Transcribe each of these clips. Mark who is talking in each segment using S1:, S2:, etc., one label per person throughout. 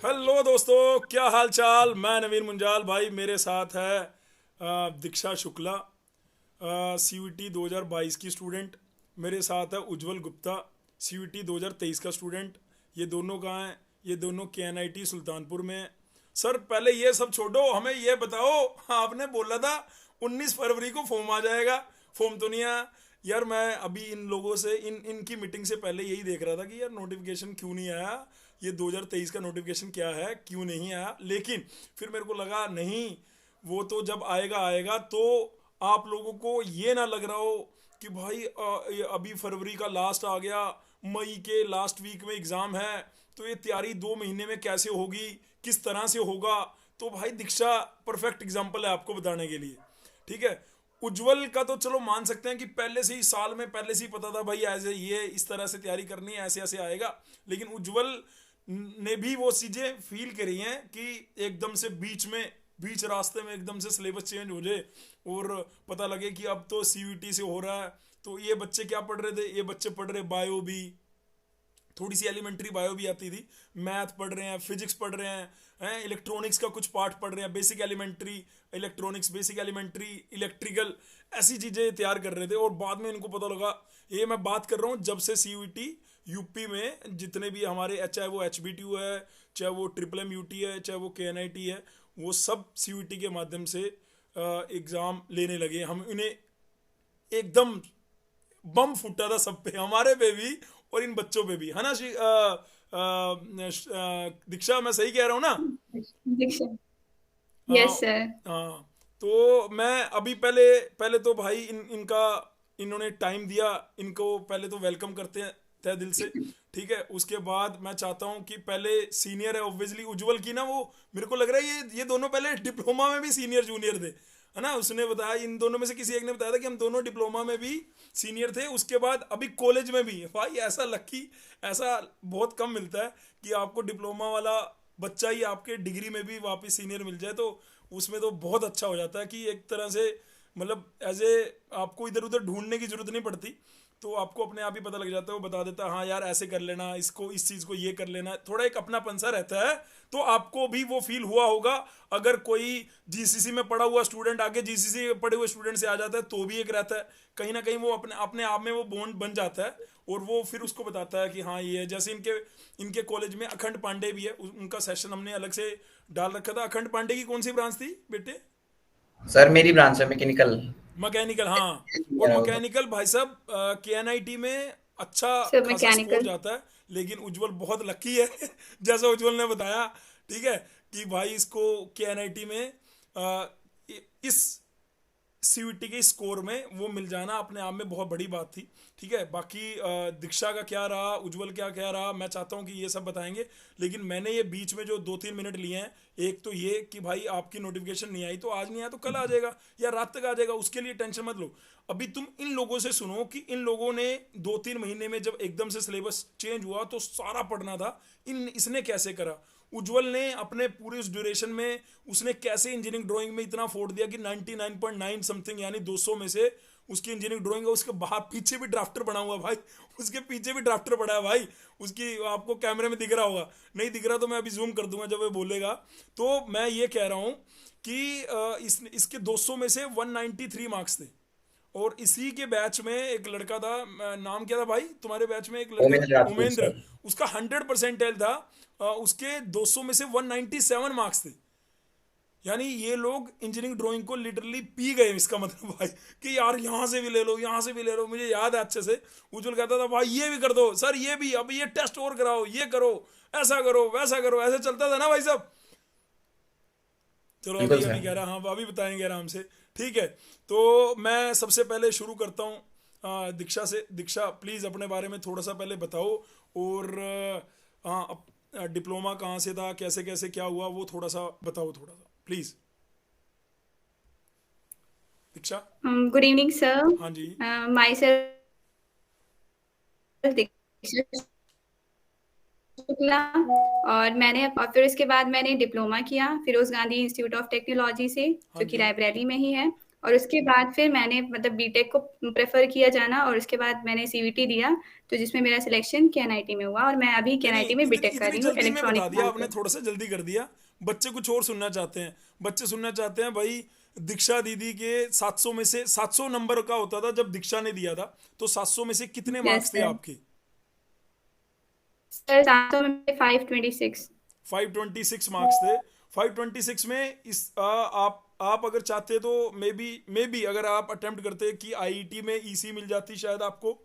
S1: Hello दोस्तों, क्या हाल चाल। मैं नवीन मुंजाल भाई, मेरे साथ है दीक्षा शुक्ला, सीयूईटी 2022 की स्टूडेंट। मेरे साथ है उज्जवल गुप्ता, सीयूईटी 2023 का स्टूडेंट। ये दोनों कहाँ हैं? ये दोनों केएनआईटी सुल्तानपुर में हैं। सर पहले ये सब छोड़ो, हमें ये बताओ, आपने बोला था 19 फरवरी को फॉर्म आ जाएगा। फॉर्म तो नहीं आया यार। मैं अभी इन लोगों से इनकी मीटिंग से पहले यही देख रहा था कि यार नोटिफिकेशन क्यों नहीं आया, ये 2023 का नोटिफिकेशन क्या है, क्यों नहीं आया। लेकिन फिर मेरे को लगा नहीं, वो तो जब आएगा आएगा तो आप लोगों को ये ना लग रहा हो कि भाई ये अभी फरवरी का लास्ट आ गया, मई के लास्ट वीक में एग्ज़ाम है, तो ये तैयारी 2 महीने में कैसे होगी, किस तरह से होगा। तो भाई दीक्षा परफेक्ट एग्जाम्पल है आपको बताने के लिए। ठीक है। उज्जवल का तो चलो मान सकते हैं कि पहले से ही साल में पहले से ही पता था भाई ऐसे ये इस तरह से तैयारी करनी है, ऐसे ऐसे आएगा। लेकिन उज्जवल ने भी वो चीज़ें फील करी हैं कि एकदम से बीच रास्ते में एकदम से सिलेबस चेंज हो जाए और पता लगे कि अब तो सीयूईटी से हो रहा है। तो ये बच्चे क्या पढ़ रहे थे? ये बच्चे पढ़ रहे बायो भी, थोड़ी सी एलिमेंट्री बायो भी आती थी, मैथ पढ़ रहे हैं, फिजिक्स पढ़ रहे हैं, इलेक्ट्रॉनिक्स का कुछ पार्ट पढ़ रहे हैं, basic elementary electronics, basic elementary electrical, ऐसी चीज़ें तैयार कर रहे थे। और बाद में इनको पता लगा, ये मैं बात कर रहा हूँ जब से सीयूईटी यूपी में जितने भी हमारे, चाहे वो एचबीटीयू है, चाहे वो ट्रिपल एम यूटी है, चाहे वो केएनआईटी है, वो सब सीयूईटी के माध्यम से एग्ज़ाम लेने लगे। हम इन्हें एकदम बम फूटा था सब पे, हमारे पे भी और इन बच्चों पे भी, है ना? दीक्षा, मैं सही कह रहा हूँ ना?
S2: दीक्षा।
S1: हाँ।
S2: Yes sir.
S1: हाँ। तो मैं अभी पहले पहले तो भाई इनका इन्होंने टाइम दिया, इनको पहले तो वेलकम करते हैं तहे दिल से। ठीक है। उसके बाद मैं चाहता हूँ कि पहले सीनियर है ऑब्वियसली उज्जवल की ना, वो मेरे को लग रहा है ये दोनों पहले डिप्लोमा में भी सीनियर जूनियर थे, है ना? उसने बताया, इन दोनों में से किसी एक ने बताया था कि हम दोनों डिप्लोमा में भी सीनियर थे, उसके बाद अभी कॉलेज में भी। भाई ऐसा लकी, ऐसा बहुत कम मिलता है कि आपको डिप्लोमा वाला बच्चा ही आपके डिग्री में भी वापस सीनियर मिल जाए। तो उसमें तो बहुत अच्छा हो जाता है कि एक तरह से मतलब एज ए आपको इधर उधर ढूंढने की जरूरत नहीं पड़ती। तो आपको अपने आप ही पता लग जाता है, वो बता देता है हाँ यार ऐसे कर लेना, इसको इस चीज़ को ये कर लेना, थोड़ा एक अपनापन सा रहता है। तो आपको भी वो फील हुआ होगा। अगर कोई जीसीसी में पढ़ा हुआ स्टूडेंट आगे जीसीसी पढ़े हुए स्टूडेंट से आ जाता है तो भी एक रहता है, कहीं ना कहीं वो अपने अपने आप में वो बॉन्ड बन जाता है। और वो फिर उसको बताता है कि हाँ ये है। जैसे इनके इनके कॉलेज में अखंड पांडे भी है, उनका सेशन हमने अलग से डाल रखा था। अखंड पांडे की कौन सी ब्रांच थी बेटे?
S3: सर मेरी ब्रांच है मैकेनिकल।
S1: मैकेनिकल, हाँ। और मैकेनिकल भाई साहब केएनआईटी में अच्छा
S2: सर
S1: खासा स्कोर
S2: मैकेनिकल।
S1: जाता है। लेकिन उज्जवल बहुत लकी है जैसा उज्जवल ने बताया, ठीक है, कि भाई इसको केएनआईटी में इस सीयूईटी के स्कोर में वो मिल जाना अपने आप में बहुत बड़ी बात थी। ठीक है। बाकी दीक्षा का क्या रहा, उज्जवल क्या क्या रहा, मैं चाहता हूँ कि ये सब बताएंगे। लेकिन मैंने ये बीच में जो 2-3 मिनट लिए हैं, एक तो ये कि भाई आपकी नोटिफिकेशन नहीं आई तो आज नहीं आया तो कल आ जाएगा या रात तक आ जाएगा, उसके लिए टेंशन मत लो। अभी तुम इन लोगों से सुनो कि इन लोगों ने 2-3 महीने में जब एकदम से सिलेबस चेंज हुआ तो सारा पढ़ना था, इन इसने कैसे करा। उज्जवल ने अपने पूरे उस ड्यूरेशन में उसने कैसे इंजीनियरिंग ड्राइंग में इतना फोड़ दिया कि 99.9 समथिंग यानी 200 में से उसकी इंजीनियरिंग ड्राइंग है। उसके बाहर पीछे भी ड्राफ्टर बना हुआ भाई, उसके पीछे भी ड्राफ्टर पड़ा है भाई। उसकी आपको कैमरे में दिख रहा होगा, नहीं दिख रहा तो मैं अभी जूम कर दूंगा जब वो बोलेगा। तो मैं ये कह रहा हूँ कि इसके 200 में से 193 मार्क्स थे। और इसी के बैच में एक लड़का था, नाम क्या था भाई तुम्हारे बैच में? एक लड़का
S3: उमेश राजपूत
S1: उमेंद्र,
S3: सर।
S1: उसका 100 परसेंटाइल था। उसके 200 में से 197 मार्क्स थे। यानी ये लोग इंजीनियरिंग ड्राइंग को लिटरली पी गए, इसका मतलब भाई कि यार यहाँ से भी ले लो, यहाँ से भी ले लो। मुझे याद है अच्छे से, उज्जवल कहता था भाई ये भी कर दो सर, ये भी, अब ये टेस्ट और कराओ, ये करो, ऐसा करो, वैसा करो, ऐसे चलता था ना भाई साहब। चलो
S3: बिल्कुल
S1: अभी अभी
S3: सर।
S1: कह रहा, हाँ अभी बताएंगे आराम से। ठीक है। तो मैं सबसे पहले शुरू करता हूँ दीक्षा से। दीक्षा प्लीज़ अपने बारे में थोड़ा सा पहले बताओ। और डिप्लोमा कहाँ से था, कैसे कैसे क्या हुआ, वो थोड़ा सा बताओ, थोड़ा सा please Diksha.
S2: Good evening sir.
S1: हाँ जी।
S2: माई सेल्फ दीक्षा शुक्ला। और फिर उसके बाद मैंने डिप्लोमा किया Feroze Gandhi institute of technology से, जो
S1: हाँ
S2: कि
S1: जी।
S2: रायबरेली में ही है। और उसके बाद फिर मैंने मतलब बीटेक को प्रेफर किया जाना, और उसके बाद मैंने सीवीटी दिया, तो जिसमें मेरा सिलेक्शन केएनआईटी में हुआ, और मैं अभी
S1: नहीं नहीं,
S2: केएनआईटी में
S1: इतनी
S2: बीटेक कर
S1: इतनी
S2: रही हूँ
S1: जल्दी में
S2: इलेक्ट्रॉनिक
S1: बता दिया
S2: ब्रांच
S1: आपने,
S2: से।
S1: थोड़ा सा जल्दी कर दिया। बच्चे कुछ और सुनना चाहते हैं। बच्चे सुनना चाहते हैं भाई, दीक्षा दीदी के 700 में से 700 नंबर का होता था जब दीक्षा ने दिया था, तो 700 में से कितने
S2: यस
S1: मार्क्स थे
S2: सर।
S1: आपके?
S2: सर 700 में 526।
S1: 526 मार्क्स थे। 526 में आप अगर चाहते तो मे बी अगर आप अटेम्प्ट करते कि आईआईटी में ईसी मिल जाती शायद आपको,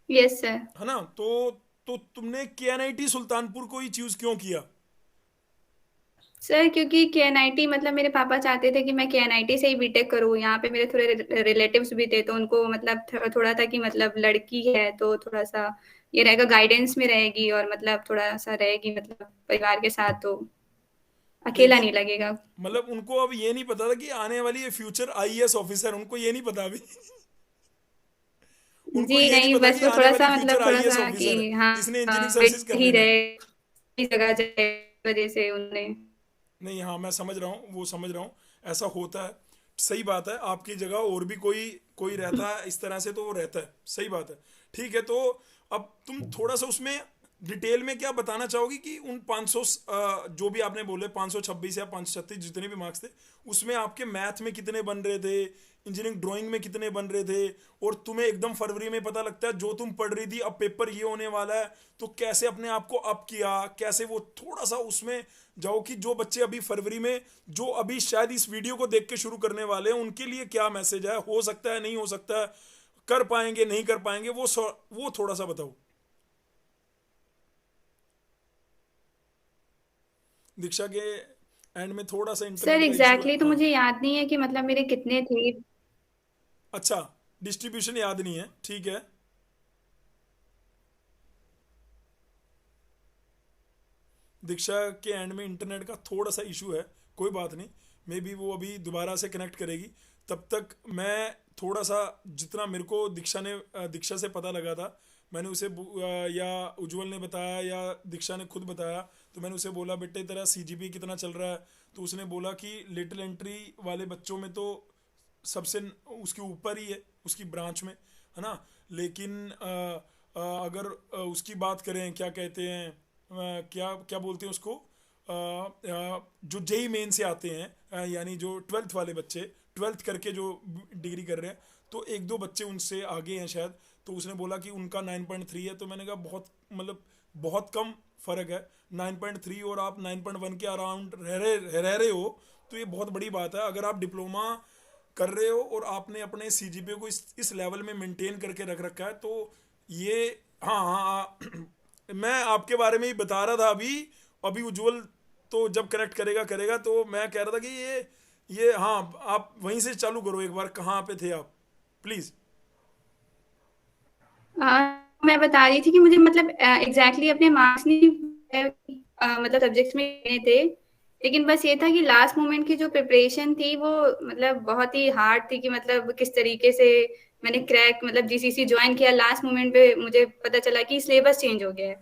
S2: यस सर।
S1: है ना? तो तुमने केएनआईटी सुल्तानपुर को ही चूज क्यों किया?
S2: सर क्योंकि केएनआईटी मतलब मेरे पापा चाहते थे कि मैं केएनआईटी से ही बीटेक करूँ। यहाँ पे मेरे थोड़े रिलेटिव्स भी थे, तो उनको मतलब थोड़ा था कि मतलब लड़की है तो थोड़ा सा ये रहेगा, गाइडेंस में रहेगी, और मतलब थोड़ा सा रहेगी मतलब परिवार के साथ, तो अकेला
S1: लेकिन
S2: नहीं लगेगा।
S1: मतलब उनको अब ये नहीं पता था कि आने वाली ये फ्यूचर आईएएस ऑफिसर, उनको ये नहीं पता अभी। उनको
S2: जी
S1: ये नहीं
S2: नहीं,
S1: पता
S2: बस
S1: कि
S2: वो
S1: आने
S2: थोड़ा
S1: वाली
S2: सा
S1: फ्यूचर
S2: मतलब थोड़ा
S1: आईएएस
S2: सा कि
S1: ऑफिसर है,
S2: हाँ,
S1: इसने इंजीनियरिंग सर्विसेज
S2: बेटी
S1: कर
S2: ही
S1: लेना है।
S2: रहे, इस जगह जाए, इस वजह से उन्होंने।
S1: नहीं, हाँ मैं समझ रहा हूँ, वो समझ रहा हूँ, ऐसा होता है। सही बात है, आपकी जगह और भी कोई कोई रहता है इस तरह से तो वो रहता है, सही बात है। ठीक है, तो अब तुम थोड़ा सा उसमें डिटेल में क्या बताना चाहोगी कि उन 500 जो भी आपने बोले 526 या 536 जितने भी मार्क्स थे, उसमें आपके मैथ में कितने बन रहे थे, इंजीनियरिंग ड्राइंग में कितने बन रहे थे, और तुम्हें एकदम फरवरी में पता लगता है जो तुम पढ़ रही थी अब पेपर ये होने वाला है, तो कैसे अपने आप को अप किया, कैसे वो थोड़ा सा उसमें जाओ कि जो बच्चे अभी फरवरी में, जो अभी शायद इस वीडियो को देख के शुरू करने वाले हैं, उनके लिए क्या मैसेज है, हो सकता है नहीं हो सकता है, कर पाएंगे नहीं कर पाएंगे, वो थोड़ा सा बताओ। दीक्षा के एंड में थोड़ा सा
S2: सर
S1: इंटरनेट का इशू है,
S2: एग्जैक्टली तो
S1: हाँ।
S2: मुझे याद नहीं है कि मतलब मेरे कितने थे।
S1: अच्छा, डिस्ट्रीब्यूशन याद नहीं है, ठीक है। दीक्षा के एंड में इंटरनेट का थोड़ा सा इशू है, कोई बात नहीं, मे बी वो अभी दोबारा से कनेक्ट करेगी। तब तक मैं थोड़ा सा, जितना मेरे को दीक्षा से पता लगा था, मैंने उसे या उज्जवल ने बताया या दीक्षा ने खुद बताया, तो मैंने उसे बोला बेटे तेरा सीजीपी कितना चल रहा है, तो उसने बोला कि लिटिल एंट्री वाले बच्चों में तो सबसे उसके ऊपर ही है उसकी ब्रांच में, है ना? लेकिन अगर उसकी बात करें, क्या कहते हैं, क्या क्या बोलते हैं उसको, जो जेई मेन से आते हैं, यानी जो 12th वाले बच्चे, 12th करके जो डिग्री कर रहे हैं, तो एक दो बच्चे उनसे आगे हैं शायद, तो उसने बोला कि उनका 9.3 है, तो मैंने कहा बहुत मतलब बहुत कम फ़र्क है 9.3 और आप 9.1 के अराउंड रह रहे हो, तो ये बहुत बड़ी बात है। अगर आप डिप्लोमा कर रहे हो और आपने अपने सीजीपीए को इस लेवल में मेंटेन करके रख रखा है, तो ये, हाँ हाँ हाँ, मैं आपके बारे में ही बता रहा था अभी। अभी उज्जवल तो जब कनेक्ट करेगा करेगा, तो मैं कह रहा था कि ये हाँ, आप वहीं से चालू करो एक बार, कहाँ पे थे आप प्लीज़।
S2: मैं बता रही थी कि मुझे मतलब एग्जैक्टली अपने मार्क्स नहीं मतलब सब्जेक्ट्स में लेने थे, लेकिन बस ये था कि लास्ट मोमेंट की जो प्रिपरेशन थी वो मतलब बहुत ही हार्ड थी, कि मतलब किस तरीके से मैंने क्रैक मतलब जीसीसी ज्वाइन किया, लास्ट मोमेंट पे मुझे पता चला कि सिलेबस चेंज हो गया है,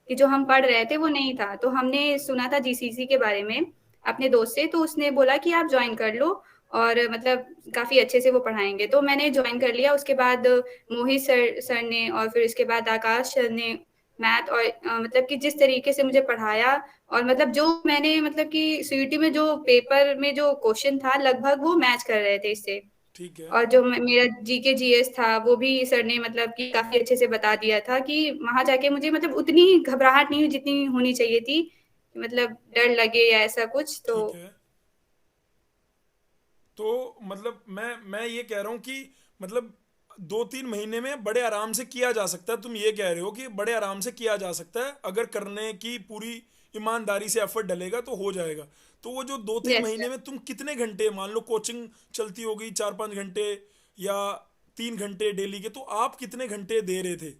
S2: कि जो हम पढ़ रहे थे वो नहीं था। तो हमने सुना था जीसीसी के बारे में अपने दोस्त से, तो उसने बोला कि आप ज्वाइन कर लो, और मतलब काफी अच्छे से वो पढ़ाएंगे, तो मैंने ज्वाइन कर लिया। उसके बाद मोहित सर ने और फिर इसके बाद आकाश सर ने मैथ और मतलब कि जिस तरीके से मुझे पढ़ाया, और मतलब जो मैंने मतलब कि सीयूटी में जो पेपर में जो क्वेश्चन था लगभग वो मैच कर रहे थे इससे।
S1: ठीक है।
S2: और जो मेरा जीके जीएस था वो भी सर ने मतलब कि काफी अच्छे से बता दिया था, कि वहां जाके मुझे मतलब उतनी घबराहट नहीं हुई जितनी होनी चाहिए थी, मतलब डर लगे या ऐसा कुछ तो।
S1: ठीक है, तो मतलब मैं ये कह रहा हूँ कि मतलब 2-3 महीने में बड़े आराम से किया जा सकता है। तुम ये कह रहे हो कि बड़े आराम से किया जा सकता है, अगर करने की पूरी ईमानदारी से एफर्ट डलेगा तो हो जाएगा। तो वो जो 2-3
S2: यस
S1: महीने
S2: सर।
S1: में तुम कितने घंटे, मान लो कोचिंग चलती होगी 4-5 घंटे या 3 घंटे डेली के, तो आप कितने घंटे दे रहे थे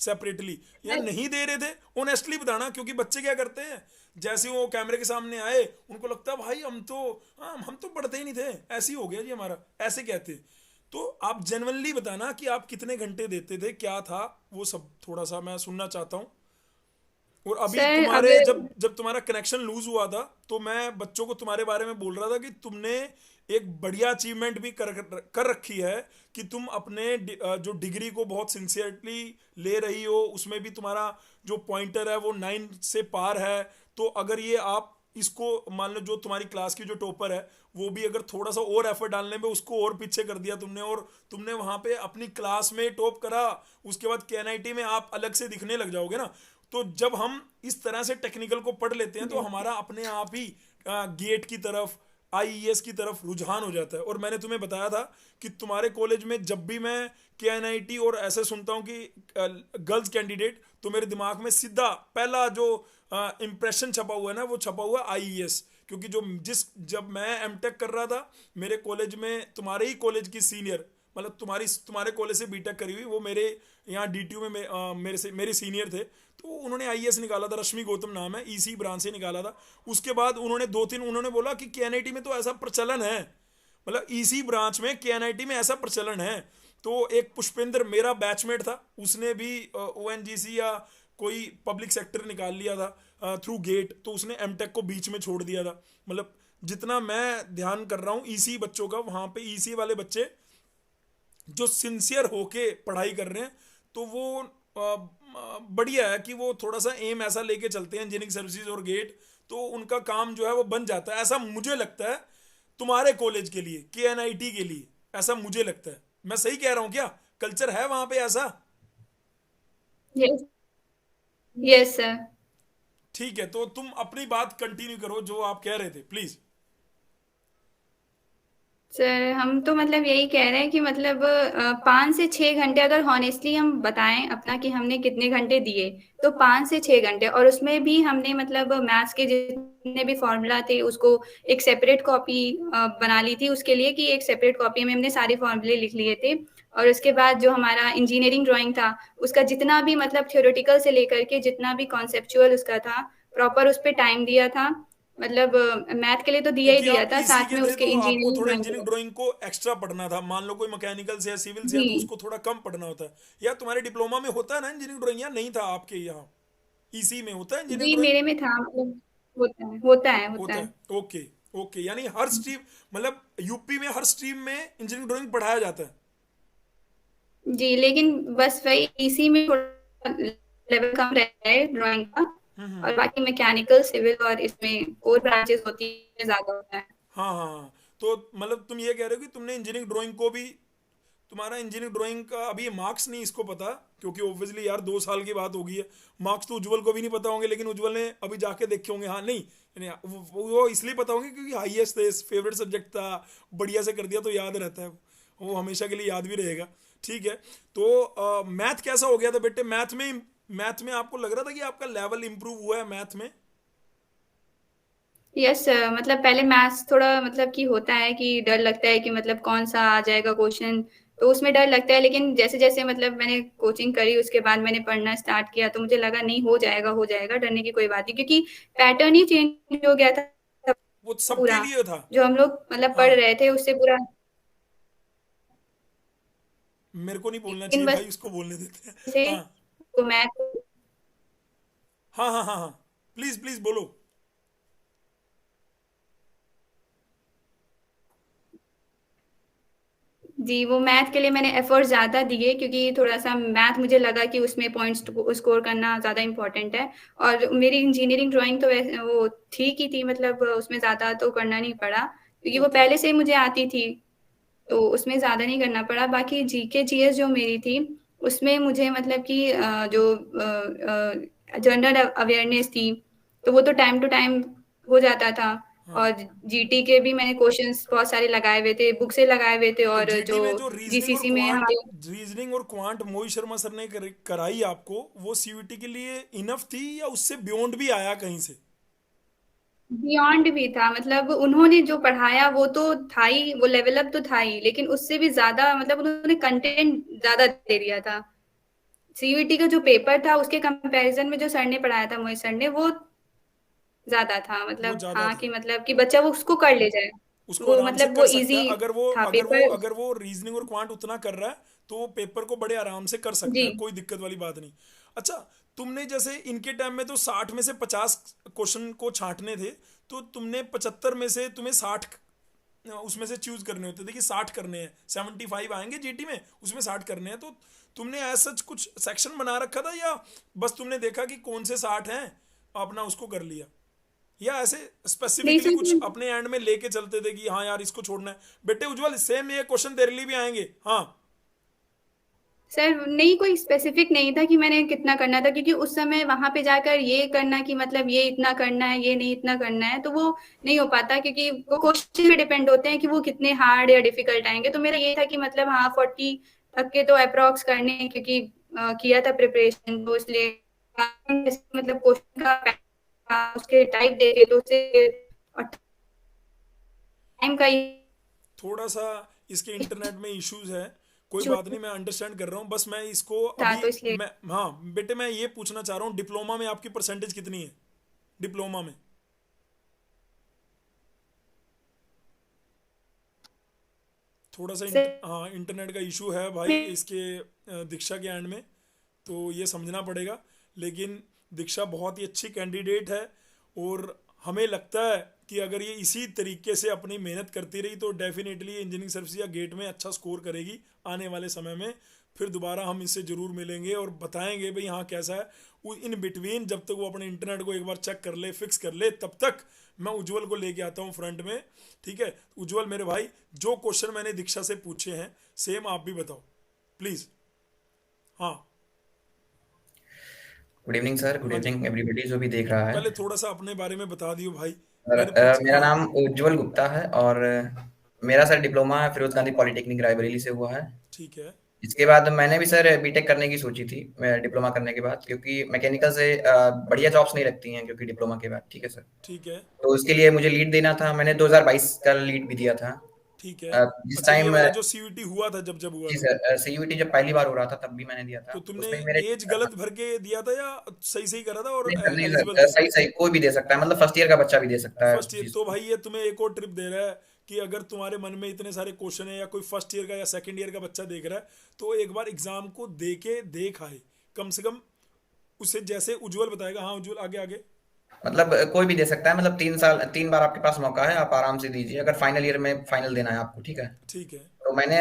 S1: सेपरेटली, या नहीं दे रहे थे? ऑनेस्टली बताना, क्योंकि बच्चे क्या करते हैं, जैसे वो कैमरे के सामने आए उनको लगता है भाई हम तो पढ़ते ही नहीं थे, ऐसे ही हो गया जी हमारा, ऐसे कहते हैं। तो आप जेन्युइनली बताना कि आप कितने घंटे देते थे, क्या था वो सब, थोड़ा सा मैं सुनना चाहता हूँ। और अभी
S2: सर
S1: तुम्हारे
S2: अगर
S1: जब जब तुम्हारा कनेक्शन लूज हुआ था तो मैं बच्चों को तुम्हारे बारे में बोल रहा था कि तुमने एक बढ़िया अचीवमेंट भी कर रखी है कि तुम अपने जो डिग्री को बहुत सिंसियरली ले रही हो, उसमें भी तुम्हारा जो पॉइंटर है वो 9 से पार है। तो अगर ये आप इसको मान लो, जो तुम्हारी क्लास की जो टॉपर है वो भी अगर थोड़ा सा और एफर्ट डालने में उसको और पीछे कर दिया तुमने, और तुमने वहां पे अपनी क्लास में टॉप करा, उसके बाद केएनआईटी में आप अलग से दिखने लग जाओगे ना। तो जब हम इस तरह से टेक्निकल को पढ़ लेते हैं तो हमारा अपने आप ही गेट की तरफ, आईईएस की तरफ रुझान हो जाता है। और मैंने तुम्हें बताया था कि तुम्हारे कॉलेज में जब भी मैं केएनआईटी और ऐसे सुनता हूँ कि गर्ल्स कैंडिडेट, तो मेरे दिमाग में सीधा पहला जो इम्प्रेशन छपा हुआ है ना, वो छपा हुआ आईईएस। क्योंकि जब मैं एमटेक कर रहा था मेरे कॉलेज में, तुम्हारे ही कॉलेज की सीनियर, मतलब तुम्हारे कॉलेज से बीटेक करी हुई, वो मेरे यहाँ डीटीयू में मेरे सीनियर थे, तो उन्होंने आईएएस निकाला था। रश्मि गौतम नाम है, ईसी ब्रांच से निकाला था। उसके बाद उन्होंने बोला कि केएनआईटी में तो ऐसा प्रचलन है, मतलब ईसी ब्रांच में केएनआईटी में ऐसा प्रचलन है। तो एक पुष्पेंद्र मेरा बैचमेट था, उसने भी ओएनजीसी या कोई पब्लिक सेक्टर निकाल लिया था थ्रू गेट, तो उसने एमटेक को बीच में छोड़ दिया था। मतलब जितना मैं ध्यान कर रहा हूँ ईसी बच्चों का, वहाँ पे ईसी वाले बच्चे जो सिंसियर होके पढ़ाई कर रहे हैं, तो वो बढ़िया है कि वो थोड़ा सा एम ऐसा लेके चलते हैं इंजीनियरिंग सर्विसेज और गेट, तो उनका काम जो है वो बन जाता है, ऐसा मुझे लगता है। तुम्हारे कॉलेज के लिए, केएनआईटी के लिए, ऐसा मुझे लगता है। मैं सही कह रहा हूँ क्या? कल्चर है वहां पे ऐसा?
S2: Yes, yes sir.
S1: ठीक है, तो तुम अपनी बात कंटिन्यू करो जो आप कह रहे थे, प्लीज।
S2: सर हम तो मतलब यही कह रहे हैं कि मतलब 5 से 6 घंटे अगर हॉनेस्टली हम बताएं अपना कि हमने कितने घंटे दिए, तो 5 से 6 घंटे। और उसमें भी हमने मतलब मैथ्स के जितने भी फॉर्मूला थे उसको एक सेपरेट कॉपी बना ली थी उसके लिए, कि एक सेपरेट कॉपी में हमने सारे फॉर्मूले लिख लिए थे। और उसके बाद जो हमारा इंजीनियरिंग ड्राइंग था, उसका जितना भी मतलब थ्योरेटिकल से लेकर के जितना भी कॉन्सेप्चुअल उसका था, प्रॉपर उस पर टाइम दिया था। मतलब मैथ के लिए तो दिया ही
S1: क्योंकि
S2: दिया
S1: आप
S2: था,
S1: ईसी
S2: साथ
S1: के
S2: में
S1: थे
S2: उसके
S1: तो आपको
S2: इंजीनियरिंग
S1: थोड़ा
S2: ड्राइंग
S1: इंजीनियरिंग
S2: के
S1: ड्राइंग को एक्स्ट्रा पढ़ना था। मान लो कोई मैकेनिकल से या सिविल से है तो
S2: लिए।
S1: उसको थोड़ा कम पढ़ना होता है। या तुम्हारे डिप्लोमा में होता है ना इंजीनियरिंग ड्राइंग, या नहीं था आपके यहाँ? ईसी में होता है
S2: जी
S1: इंजीनियरिंग
S2: जी
S1: ड्राइंग?
S2: मेरे में था, मतलब होता है, होता है, होता
S1: होता
S2: है।
S1: है, ओके। ओके, यानी हर स्ट्रीम, मतलब यूपी में हर स्ट्रीम में इंजीनियरिंग ड्राइंग पढ़ाया जाता है।
S2: जी लेकिन बस वही इसी में थोड़ा लेवल कम रहता है ड्राइंग का।
S1: हम्म।
S2: और बाकी मैकेनिकल, सिविल और इसमें और ब्रांचेस होती है, ज्यादा होता है।
S1: हाँ हाँ हाँ। तो मतलब तुम ये कह रहे हो कि तुमने इंजीनियरिंग ड्राइंग को भी, तुम्हारा इंजीनियरिंग ड्राइंग का अभी मार्क्स नहीं इसको पता, क्योंकि ऑब्वियसली यार 2 साल की बात होगी है। मार्क्स तो उज्जवल को भी नहीं पता होंगे, लेकिन उज्जवल ने अभी जाके देखे होंगे। हाँ नहीं, वो इसलिए पता होंगे क्योंकि हाईएस्ट थे, फेवरेट सब्जेक्ट था, बढ़िया से कर दिया तो याद रहता है, वो हमेशा के लिए याद भी रहेगा। ठीक है, तो मैथ कैसा हो गया था बेटे? मैथ में आपको लग रहा था कि आपका लेवल इंप्रूव हुआ है मैथ में?
S2: यस सर, मतलब पहले मैथ्स थोड़ा मतलब कि होता है कि डर लगता है कि मतलब कौन सा आ जाएगा क्वेश्चन, तो उसमें डर लगता है। लेकिन जैसे जैसे मतलब मैंने कोचिंग करी, उसके बाद मैंने पढ़ना स्टार्ट किया, तो मुझे लगा नहीं, हो जाएगा हो जाएगा, डरने की कोई बात नहीं, क्योंकि पैटर्न ही चेंज हो गया था
S1: वो सबके
S2: पूरा।
S1: लिए था।
S2: जो हम लोग मतलब
S1: हाँ,
S2: पढ़ रहे थे उससे पूरा।
S1: मेरे को नहीं बोलना
S2: लेकिन
S1: चाहिए
S2: बस
S1: भाई, उसको बोलने देते हैं।
S2: से
S1: हाँ
S2: तो मैं,
S1: हाँ हाँ हाँ हाँ, प्लीज प्लीज बोलो।
S2: जी वो मैथ के लिए मैंने एफर्ट ज़्यादा दिए, क्योंकि थोड़ा सा मैथ मुझे लगा कि उसमें पॉइंट्स स्कोर करना ज़्यादा इम्पोर्टेंट है। और मेरी इंजीनियरिंग ड्राइंग तो वैसे वो ठीक ही थी, मतलब उसमें ज़्यादा तो करना नहीं पड़ा, क्योंकि वो
S1: ओके।
S2: पहले से ही मुझे आती थी, तो उसमें ज़्यादा नहीं करना पड़ा। बाकी जीके जीएस जो मेरी थी, उसमें मुझे मतलब कि जो जनरल अवेयरनेस थी, तो वो तो टाइम टू टाइम हो जाता था।
S1: हाँ,
S2: और जीटी के भी मैंने क्वेश्चंस बहुत सारे लगाए हुए थे, बुक से लगाए हुए थे।
S1: तो
S2: और
S1: जीटी
S2: जो
S1: में जो रीजनिंग और
S2: जीसीसी में
S1: क्वांट,
S2: हमारे
S1: मोहित शर्मा सर ने कराई आपको, वो सीयूईटी के लिए इनफ थी या उससे बियॉन्ड भी आया कहीं से?
S2: बियॉन्ड भी था, मतलब उन्होंने जो पढ़ाया वो तो था ही, वो लेवल अप तो था ही, लेकिन उससे भी ज्यादा मतलब उन्होंने कंटेंट ज्यादा दे दिया था। सीयूईटी का जो पेपर था उसके कंपैरिजन में जो सर ने पढ़ाया था, मोहित सर ने, वो ज्यादा था।
S1: वो
S2: मतलब
S1: ज्यादा
S2: हाँ,
S1: था,
S2: कि मतलब कि बच्चा वो उसको कर ले जाए,
S1: उसको
S2: वो
S1: आराम से
S2: मतलब वो
S1: कर सकता है।
S2: इजी
S1: अगर वो
S2: था
S1: अगर वो
S2: पेपर।
S1: अगर वो रीजनिंग और क्वांट उतना कर रहा है तो वो पेपर को बड़े आराम से कर सकता
S2: जी
S1: है, कोई दिक्कत वाली बात नहीं। अच्छा, तुमने जैसे इनके टाइम में तो 60 में से 50 क्वेश्चन को छांटने थे, तो तुमने 75 में से तुम्हें 60 उसमें से चूज करने होते थे कि 60 करने हैं, 75 आएंगे जीटी में, उसमें 60 करने हैं। तो तुमने ऐसा कुछ सेक्शन बना रखा था, या बस तुमने देखा कि कौन से 60 हैं अपना उसको कर लिया, या ऐसे
S2: नहीं
S1: स्पेसिफिकली कुछ
S2: सर,
S1: अपने एंड में लेके चलते थे कि हाँ यार इसको छोड़ना है? बेटे उज्जवल, सेम ये क्वेश्चन तेरे लिए भी आएंगे। हाँ,
S2: सर नहीं कोई स्पेसिफिक नहीं था कि मैंने कितना करना था, क्योंकि उस समय वहां पे जाकर ये करना कि मतलब ये इतना करना है, ये नहीं इतना करना है, तो वो नहीं हो पाता, क्योंकि वो क्वेश्चन पे डिपेंड होते हैं कि वो कितने हार्ड या डिफिकल्ट आएंगे। तो मेरा ये था कि मतलब हाँ 40 तक के तो अप्रोक्स करने हैं, क्योंकि किया था प्रिपरेशन, तो इसलिए मतलब क्वेश्चन का उसके टाइप देखे तो उससे टाइम का
S1: थोड़ा सा इसके इंटरनेट में इश्यूज है, कोई
S2: इशू
S1: बात नहीं, मैं अंडरस्टैंड कर रहा हूँ। बस मैं इसको
S2: था,
S1: अभी
S2: तो इसलिए
S1: मैं, हाँ बेटे मैं ये पूछना चाह रहा हूँ, डिप्लोमा में आपकी परसेंटेज कितनी है? डिप्लोमा में थोड़ा सा
S2: सर
S1: हाँ इंटरनेट का इशू है भाई इसके दीक्षा के एंड में, तो ये समझना पड़ेगा। लेकिन दीक्षा बहुत ही अच्छी कैंडिडेट है, और हमें लगता है कि अगर ये इसी तरीके से अपनी मेहनत करती रही तो डेफिनेटली इंजीनियरिंग सर्विस या गेट में अच्छा स्कोर करेगी आने वाले समय में। फिर दोबारा हम इससे ज़रूर मिलेंगे और बताएंगे भाई हाँ कैसा है। इन बिटवीन जब तक वो अपने इंटरनेट को एक बार चेक कर ले, फिक्स कर ले, तब तक मैं उज्जवल को लेके आता हूँ फ्रंट में। ठीक है उज्जवल मेरे भाई, जो क्वेश्चन मैंने दीक्षा से पूछे हैं सेम आप भी बताओ प्लीज़। हाँ
S3: गुड इवनिंग सर, गुड
S1: हाँ जी,
S3: इवनिंग एवरीबडी जो भी देख रहा है।
S1: पहले थोड़ा सा अपने बारे में बता दियो भाई।
S3: सर
S1: मैंने पूछ,
S3: मेरा
S1: हाँ
S3: नाम उज्जवल गुप्ता है, और मेरा sir diploma Feroze Gandhi polytechnic Raebareli से हुआ है।
S1: ठीक है
S3: इसके बाद मैंने भी सर बीटेक करने की सोची थी, मैं डिप्लोमा करने के बाद, क्योंकि मैकेनिकल से बढ़िया जॉब्स नहीं लगती हैं क्योंकि डिप्लोमा के बाद। ठीक है सर,
S1: ठीक है
S3: तो उसके लिए मुझे लीड देना था, मैंने 2022 का लीड भी दिया था।
S1: ठीक है।
S3: जिस
S1: अच्छा ये
S3: टाइम
S1: वाला जो सीयूटी हुआ था, जब हुआ
S3: जी
S1: था,
S3: सर, सीयूटी जब पहली बार हो रहा था तब भी मैंने दिया
S1: तो
S3: था,
S1: तुमने
S3: उसमें भी मेरे
S1: एज गलत भर के दिया था या सही सही करा था और
S3: नहीं सर, नहीं
S1: एलिजिबल
S3: सर,
S1: थे?
S3: सही सही कोई भी दे सकता है, मतलब फर्स्ट ईयर का बच्चा भी दे सकता है
S1: फर्स्ट ईयर
S3: चीज
S1: तो
S3: को।
S1: भाई ये तुम्हें एक और ट्रिप दे रहा है कि अगर तुम्हारे मन में इतने सारे क्वेश्चन है या कोई फर्स्ट ईयर का या सेकंड ईयर का बच्चा देख रहा है, तो एक बार एग्जाम को दे के देख आए कम से कम, उसे जैसे उज्जवल बताएगा। हाँ उज्जवल आगे आगे।
S3: मतलब कोई भी दे सकता है, मतलब 3 साल 3 बार आपके पास मौका है, आप आराम से दीजिए अगर फाइनल ईयर में फाइनल देना है आपको। ठीक है,
S1: ठीक है।
S3: तो मैंने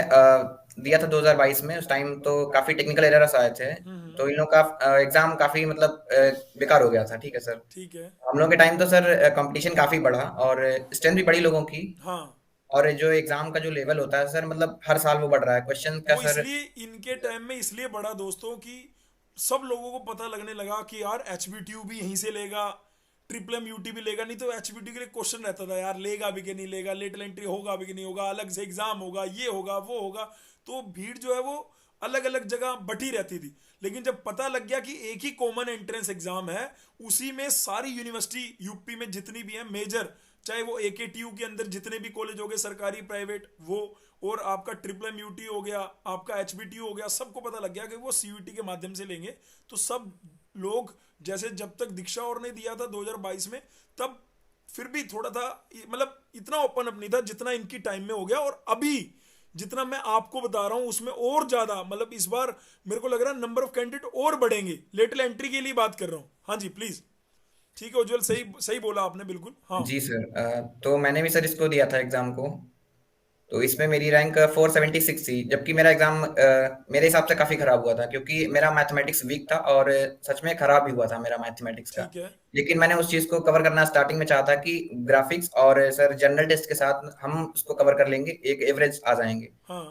S3: दिया था 2022 में। उस टाइम तो काफी टेक्निकल एरर्स आए थे, तो इन लोग का एग्जाम काफी मतलब बेकार हो गया था। ठीक है सर,
S1: ठीक है।
S3: हम लोग के टाइम तो सर कंपटीशन काफी बढ़ा और स्ट्रेंथ भी बढ़ी लोगों की,
S1: हाँ
S3: और जो एग्जाम का जो लेवल होता है सर, मतलब हर साल वो बढ़ रहा है क्वेश्चन का
S1: वो
S3: सर।
S1: इसलिए इनके टाइम में इसलिए बड़ा दोस्तों कि सब लोगों को पता लगने लगा कि यार एचबीटीयू भी यहीं से लेगा, ट्रिपल एम यूटी भी लेगा। नहीं तो एचबीटीयू के लिए क्वेश्चन रहता था यार लेगा भी कि नहीं लेगा, लेटल एंट्री होगा भी कि नहीं होगा, अलग से एग्जाम होगा, ये होगा वो होगा। तो भीड़ जो है वो अलग अलग जगह बटी रहती थी। लेकिन जब पता लग गया कि एक ही कॉमन एंट्रेंस एग्जाम है, उसी में सारी यूनिवर्सिटी यूपी में जितनी भी है मेजर, चाहे वो एकेटीयू के अंदर जितने भी कॉलेज हो गए सरकारी प्राइवेट वो, और आपका ट्रिपल एम यूटी हो गया, आपका एचबीटीयू हो गया, सबको पता लग गया कि वो सीयूटी के माध्यम से लेंगे। तो सब लोग जैसे जब तक दीक्षा और ने दिया था 2022 में, तब फिर भी थोड़ा था, मतलब इतना ओपन अप नहीं था जितना इनकी टाइम में हो गया। और अभी जितना मैं आपको बता रहा हूं उसमें और ज्यादा, मतलब इस बार मेरे को लग रहा है नंबर ऑफ कैंडिडेट और बढ़ेंगे। लेटल एंट्री के लिए बात कर रहा हूं। हाँ जी प्लीज। ठीक है उज्जवल, सही सही बोला आपने बिल्कुल। हाँ
S3: जी सर, तो मैंने भी सर इसको दिया था एग्जाम को, तो इसमें मेरी रैंक 476 थी, जबकि मेरा एग्जाम मेरे हिसाब से काफी खराब हुआ था, क्योंकि मेरा मैथमेटिक्स वीक था और सच में खराब भी हुआ था मेरा मैथमेटिक्स का।
S1: ठीक है।
S3: लेकिन मैंने उस चीज को कवर करना स्टार्टिंग में चाहा था कि ग्राफिक्स और सर जनरल टेस्ट के साथ हम उसको कवर कर लेंगे, एक एवरेज आ जाएंगे।
S1: हाँ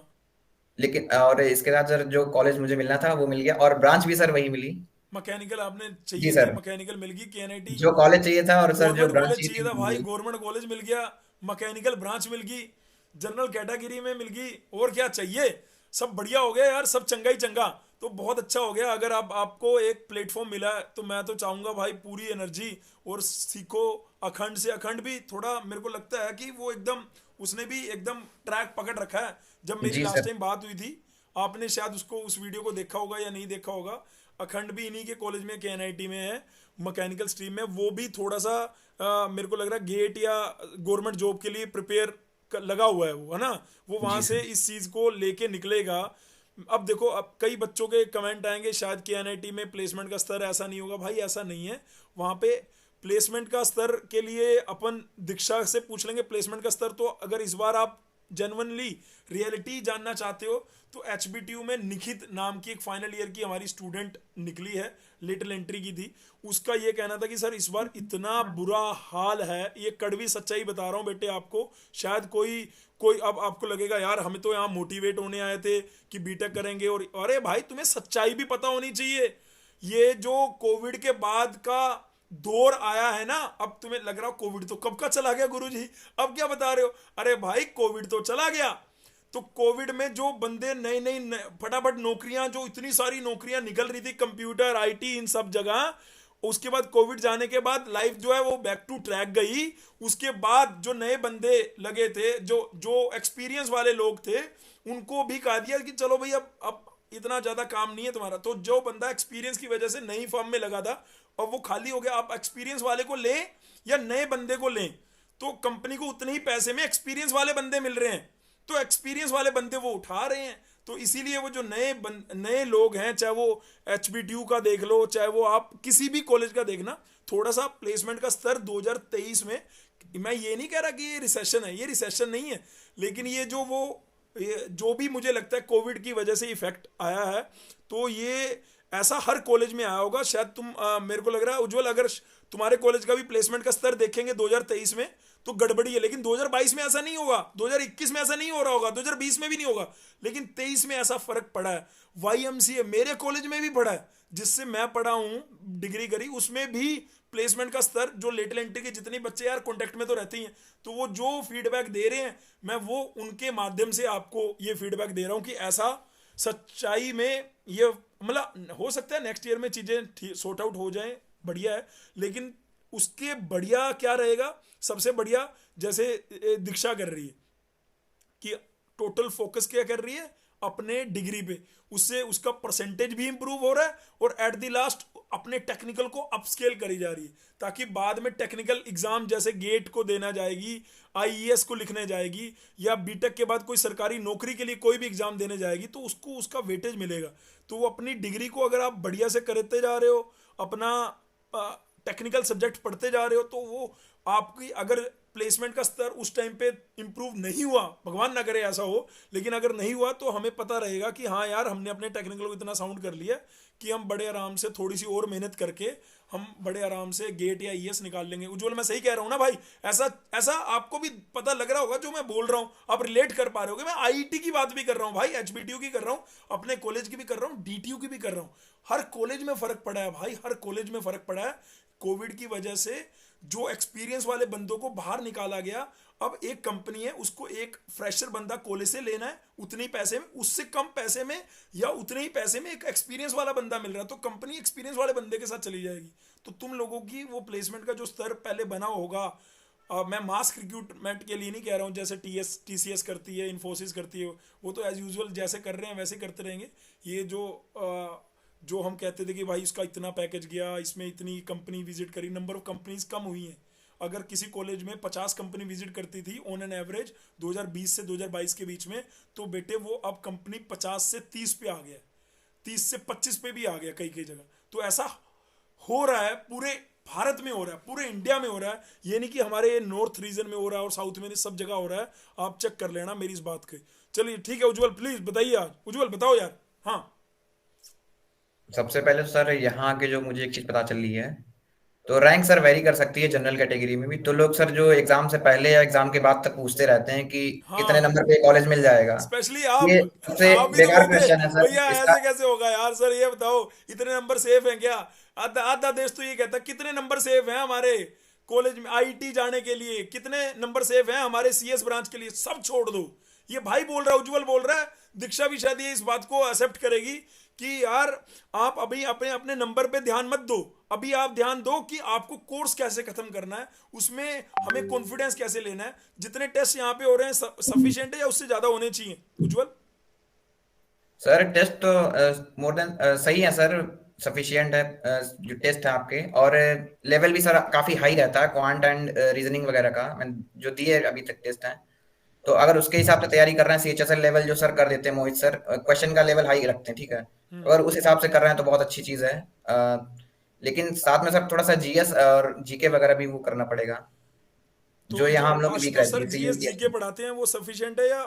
S3: लेकिन और इसके साथ सर जो कॉलेज मुझे मिलना था वो मिल गया, और ब्रांच भी सर वही मिली।
S1: मैकेनिकल आपने
S3: जी
S1: चाहिए थी,
S3: सर,
S1: मैकेनिकल मिल गई। केएनआईटी
S3: जो कॉलेज चाहिए था और सर जो
S1: गवर्नमेंट
S3: ब्रांच
S1: कॉलेज
S3: चाहिए
S1: चाहिए
S3: थी
S1: था
S3: वो मिल
S1: भाई,
S3: गई।
S1: गवर्नमेंट कॉलेज मिल गया, मैकेनिकल ब्रांच मिल गई, जनरल कैटेगरी में मिल गई, और क्या चाहिए। सब बढ़िया हो गया यार, सब चंगा ही चंगा। तो बहुत अच्छा हो गया। अगर आप आपको एक प्लेटफॉर्म मिला है तो मैं तो चाहूंगा भाई पूरी एनर्जी और सीखो। अखंड से अखंड भी थोड़ा मेरे को लगता है कि वो एकदम, उसने भी एकदम ट्रैक पकड़ रखा है। जब मेरी
S3: जी
S1: लास्ट
S3: सर,
S1: टाइम बात हुई थी, आपने शायद उसको उस वीडियो को देखा होगा या नहीं देखा होगा। अखंड भी इन्हीं के कॉलेज में केएनआईटी में है, मैकेनिकल स्ट्रीम में। वो भी थोड़ा सा मेरे को लग रहा है गेट या गवर्नमेंट जॉब के लिए प्रिपेयर लगा हुआ है वो, है ना। वो वहां
S3: जी
S1: से
S3: सर,
S1: इस चीज को लेके निकलेगा। अब देखो, अब कई बच्चों के कमेंट आएंगे शायद कि एनआईटी में प्लेसमेंट का स्तर ऐसा नहीं होगा। भाई ऐसा नहीं है, वहाँ पे प्लेसमेंट का स्तर के लिए अपन दीक्षा से पूछ लेंगे प्लेसमेंट का स्तर। तो अगर इस बार आप जेन्युइनली रियलिटी जानना चाहते हो तो एचबीटीयू में निखित नाम की एक फाइनल ईयर की हमारी स्टूडेंट निकली है, लिटिल एंट्री की थी। उसका ये कहना था कि सर इस बार इतना बुरा हाल है, ये कड़वी सच्चाई बता रहा हूँ बेटे आपको। शायद कोई कोई अब आपको लगेगा यार हमें तो यहाँ मोटिवेट होने आए थे कि बीटेक करेंगे, और अरे भाई तुम्हें सच्चाई भी पता होनी चाहिए। ये जो कोविड के बाद का दौर आया है ना, अब तुम्हें लग रहा हो कोविड तो कब का चला गया गुरुजी, अब क्या बता रहे हो। अरे भाई कोविड तो चला गया, तो कोविड में जो बंदे नई नई फटाफट नौकरियां, जो इतनी सारी नौकरियां निकल रही थी कंप्यूटर आईटी इन सब जगह, उसके बाद कोविड जाने के बाद लाइफ जो है वो बैक टू ट्रैक गई। उसके बाद जो नए बंदे लगे थे, जो जो एक्सपीरियंस वाले लोग थे, उनको भी कहा दिया कि चलो भाई अब इतना ज्यादा काम नहीं है तुम्हारा। तो जो बंदा एक्सपीरियंस की वजह से नई फर्म में लगा था और वो खाली हो गया, आप एक्सपीरियंस वाले को लें या नए बंदे को लें, तो कंपनी को उतने ही पैसे में एक्सपीरियंस वाले बंदे मिल रहे हैं, तो एक्सपीरियंस वाले बंदे वो उठा रहे हैं। तो इसीलिए वो जो नए लोग हैं, चाहे वो एचबीटीयू का देख लो, चाहे वो आप किसी भी कॉलेज का देखना, थोड़ा सा प्लेसमेंट का स्तर 2023 में, मैं ये नहीं कह रहा कि ये रिसेशन है, ये रिसेशन नहीं है, लेकिन ये जो भी मुझे लगता है कोविड की वजह से इफेक्ट आया है, तो ये ऐसा हर कॉलेज में आया होगा। शायद मेरे को लग रहा है उज्जवल, अगर तुम्हारे कॉलेज का भी प्लेसमेंट का स्तर देखेंगे 2023 में तो गड़बड़ी है, लेकिन 2022 में ऐसा नहीं होगा, 2021 में ऐसा नहीं हो रहा होगा, 2020 में भी नहीं होगा, लेकिन 23 में ऐसा फर्क पड़ा है। वाईएमसीए मेरे कॉलेज में भी पड़ा है, जिससे मैं पढ़ा हूँ, डिग्री करी, उसमें भी प्लेसमेंट का स्तर, जो लिटिल एंट्री के जितने बच्चे यार कॉन्टेक्ट में तो रहते ही हैं, तो वो जो फीडबैक दे रहे हैं, मैं वो उनके माध्यम से आपको ये फीडबैक दे रहा हूँ कि ऐसा सच्चाई में ये, मतलब हो सकता है नेक्स्ट ईयर में चीज़ें सॉर्ट आउट हो जाएं, बढ़िया है, लेकिन उसके बढ़िया क्या रहेगा, सबसे बढ़िया जैसे दीक्षा कर रही है कि टोटल फोकस क्या कर रही है अपने डिग्री पे, उससे उसका परसेंटेज भी इंप्रूव हो रहा है और एट द लास्ट अपने टेक्निकल को अपस्केल करी जा रही है, ताकि बाद में टेक्निकल एग्जाम जैसे गेट को देना जाएगी, आईईएस को लिखने जाएगी, या बीटेक के बाद कोई सरकारी नौकरी के लिए कोई भी एग्जाम देने जाएगी, तो उसको उसका वेटेज मिलेगा। तो वो अपनी डिग्री को अगर आप बढ़िया से करते जा रहे हो, अपना टेक्निकल सब्जेक्ट पढ़ते जा रहे हो, तो वो आपकी अगर प्लेसमेंट का स्तर उस टाइम पे इंप्रूव नहीं हुआ, भगवान ना करे ऐसा हो, लेकिन अगर नहीं हुआ तो हमें पता रहेगा कि हाँ यार हमने अपने टेक्निकल को इतना साउंड कर लिया कि हम बड़े आराम से थोड़ी सी और मेहनत करके हम बड़े आराम से गेट या ईएस निकाल लेंगे। उज्जवल मैं सही कह रहा हूँ ना भाई, ऐसा ऐसा आपको भी पता लग रहा होगा जो मैं बोल रहा हूँ, आप रिलेट कर पा रहे होगे। मैं आईटी की बात भी कर रहा हूँ भाई, एचबीटीयू की कर रहा हूँ, अपने कॉलेज की भी कर रहा हूँ, डीटीयू की भी कर रहा हूँ। हर कॉलेज में फर्क पड़ा है भाई, हर कॉलेज में फर्क पड़ा है। कोविड की वजह से जो एक्सपीरियंस वाले बंदों को बाहर निकाला गया, अब एक कंपनी है उसको एक फ्रेशर बंदा कॉलेज से लेना है उतने ही पैसे में, उससे कम पैसे में या उतने ही पैसे में एक एक्सपीरियंस वाला बंदा मिल रहा है, तो कंपनी एक्सपीरियंस वाले बंदे के साथ चली जाएगी। तो तुम लोगों की वो प्लेसमेंट का जो स्तर पहले बना होगा, मैं मास रिक्रूटमेंट के लिए नहीं कह रहा हूँ, जैसे टीसीएस करती है, इन्फोसिस करती है, वो तो एज यूजुअल जैसे कर रहे हैं वैसे करते रहेंगे। ये जो हम कहते थे कि भाई इसका इतना पैकेज गया, इसमें इतनी कंपनी विजिट करी, नंबर ऑफ कंपनीज कम हुई हैं। अगर किसी कॉलेज में 50 कंपनी विजिट करती थी ऑन एन एवरेज 2020 से 2022 के बीच में, तो बेटे वो अब कंपनी 50 से 30 पे आ गया, 30 से 25 पे भी आ गया कई कई जगह। तो ऐसा हो रहा है, पूरे भारत में हो रहा है, पूरे इंडिया में हो रहा है, ये नहीं कि हमारे नॉर्थ रीजन में हो रहा है और साउथ में नहीं, सब जगह हो रहा है। आप चेक कर लेना मेरी इस बात के। चलिए ठीक है उज्जवल, प्लीज बताइए, आज उज्जवल बताओ यार। हाँ,
S3: सबसे पहले तो सर यहाँ के जो मुझे एक चीज पता चल रही है, तो रैंक सर वेरी कर सकती है जनरल कैटेगरी में भी। तो लोग सर जो एग्जाम से पहले या एग्जाम के बाद तक पूछते रहते हैं कि कितने
S1: हाँ,
S3: नंबर पे कॉलेज मिल जाएगा,
S1: स्पेशली
S3: ये
S1: आप
S3: सबसे
S1: आप भी तो
S3: बेकार
S1: कहते
S3: क्वेश्चन है सर
S1: भैया
S3: इसका।
S1: ऐसे कैसे होगा यार, सर ये बताओ इतने नंबर सेफ हैं क्या। आधा आधा देश तो ये कहता है कितने नंबर सेफ हैं हमारे कॉलेज में आईटी जाने के लिए, कितने नंबर सेफ हैं हमारे सीएस ब्रांच के लिए, सब छोड़ दो। ये भाई बोल रहा है, उज्जवल बोल रहा है, दीक्षा भी शायद ये इस बात को एक्सेप्ट करेगी कि यार आप अभी अपने अपने नंबर पे ध्यान मत दो, अभी आप ध्यान दो कि आपको कोर्स कैसे खत्म करना है, उसमें हमें कॉन्फिडेंस कैसे लेना है। जितने टेस्ट यहाँ पे हो रहे हैं सफिशिएंट है या उससे ज्यादा होने चाहिए उज्जवल?
S3: सर टेस्ट तो मोर देन सही है सर, सफिशिएंट है जो टेस्ट है आपके, और लेवल भी सर काफी हाई रहता है क्वांट एंड रीजनिंग वगैरह का, मैं जो दिए अभी तक टेस्ट है। तो अगर उसके हिसाब से तैयारी कर रहे हैं, सीएचएसएल लेवल जो सर कर देते हैं मोहित सर, क्वेश्चन का लेवल हाई रखते हैं, ठीक है।
S1: हम्म।
S3: अगर उस हिसाब से कर रहे हैं तो बहुत अच्छी चीज है। लेकिन साथ में सर थोड़ा सा जीएस और जीके वगैरह भी वो करना पड़ेगा,
S1: तो
S3: जो
S1: जो
S3: यहाँ हम लोग की वीक
S1: आशुतोष
S3: रहती
S1: सर
S3: है, जैसे
S1: जीएस जीके
S3: यूपीएससी।
S1: पढ़ाते हैं वो सफिशिएंट है या?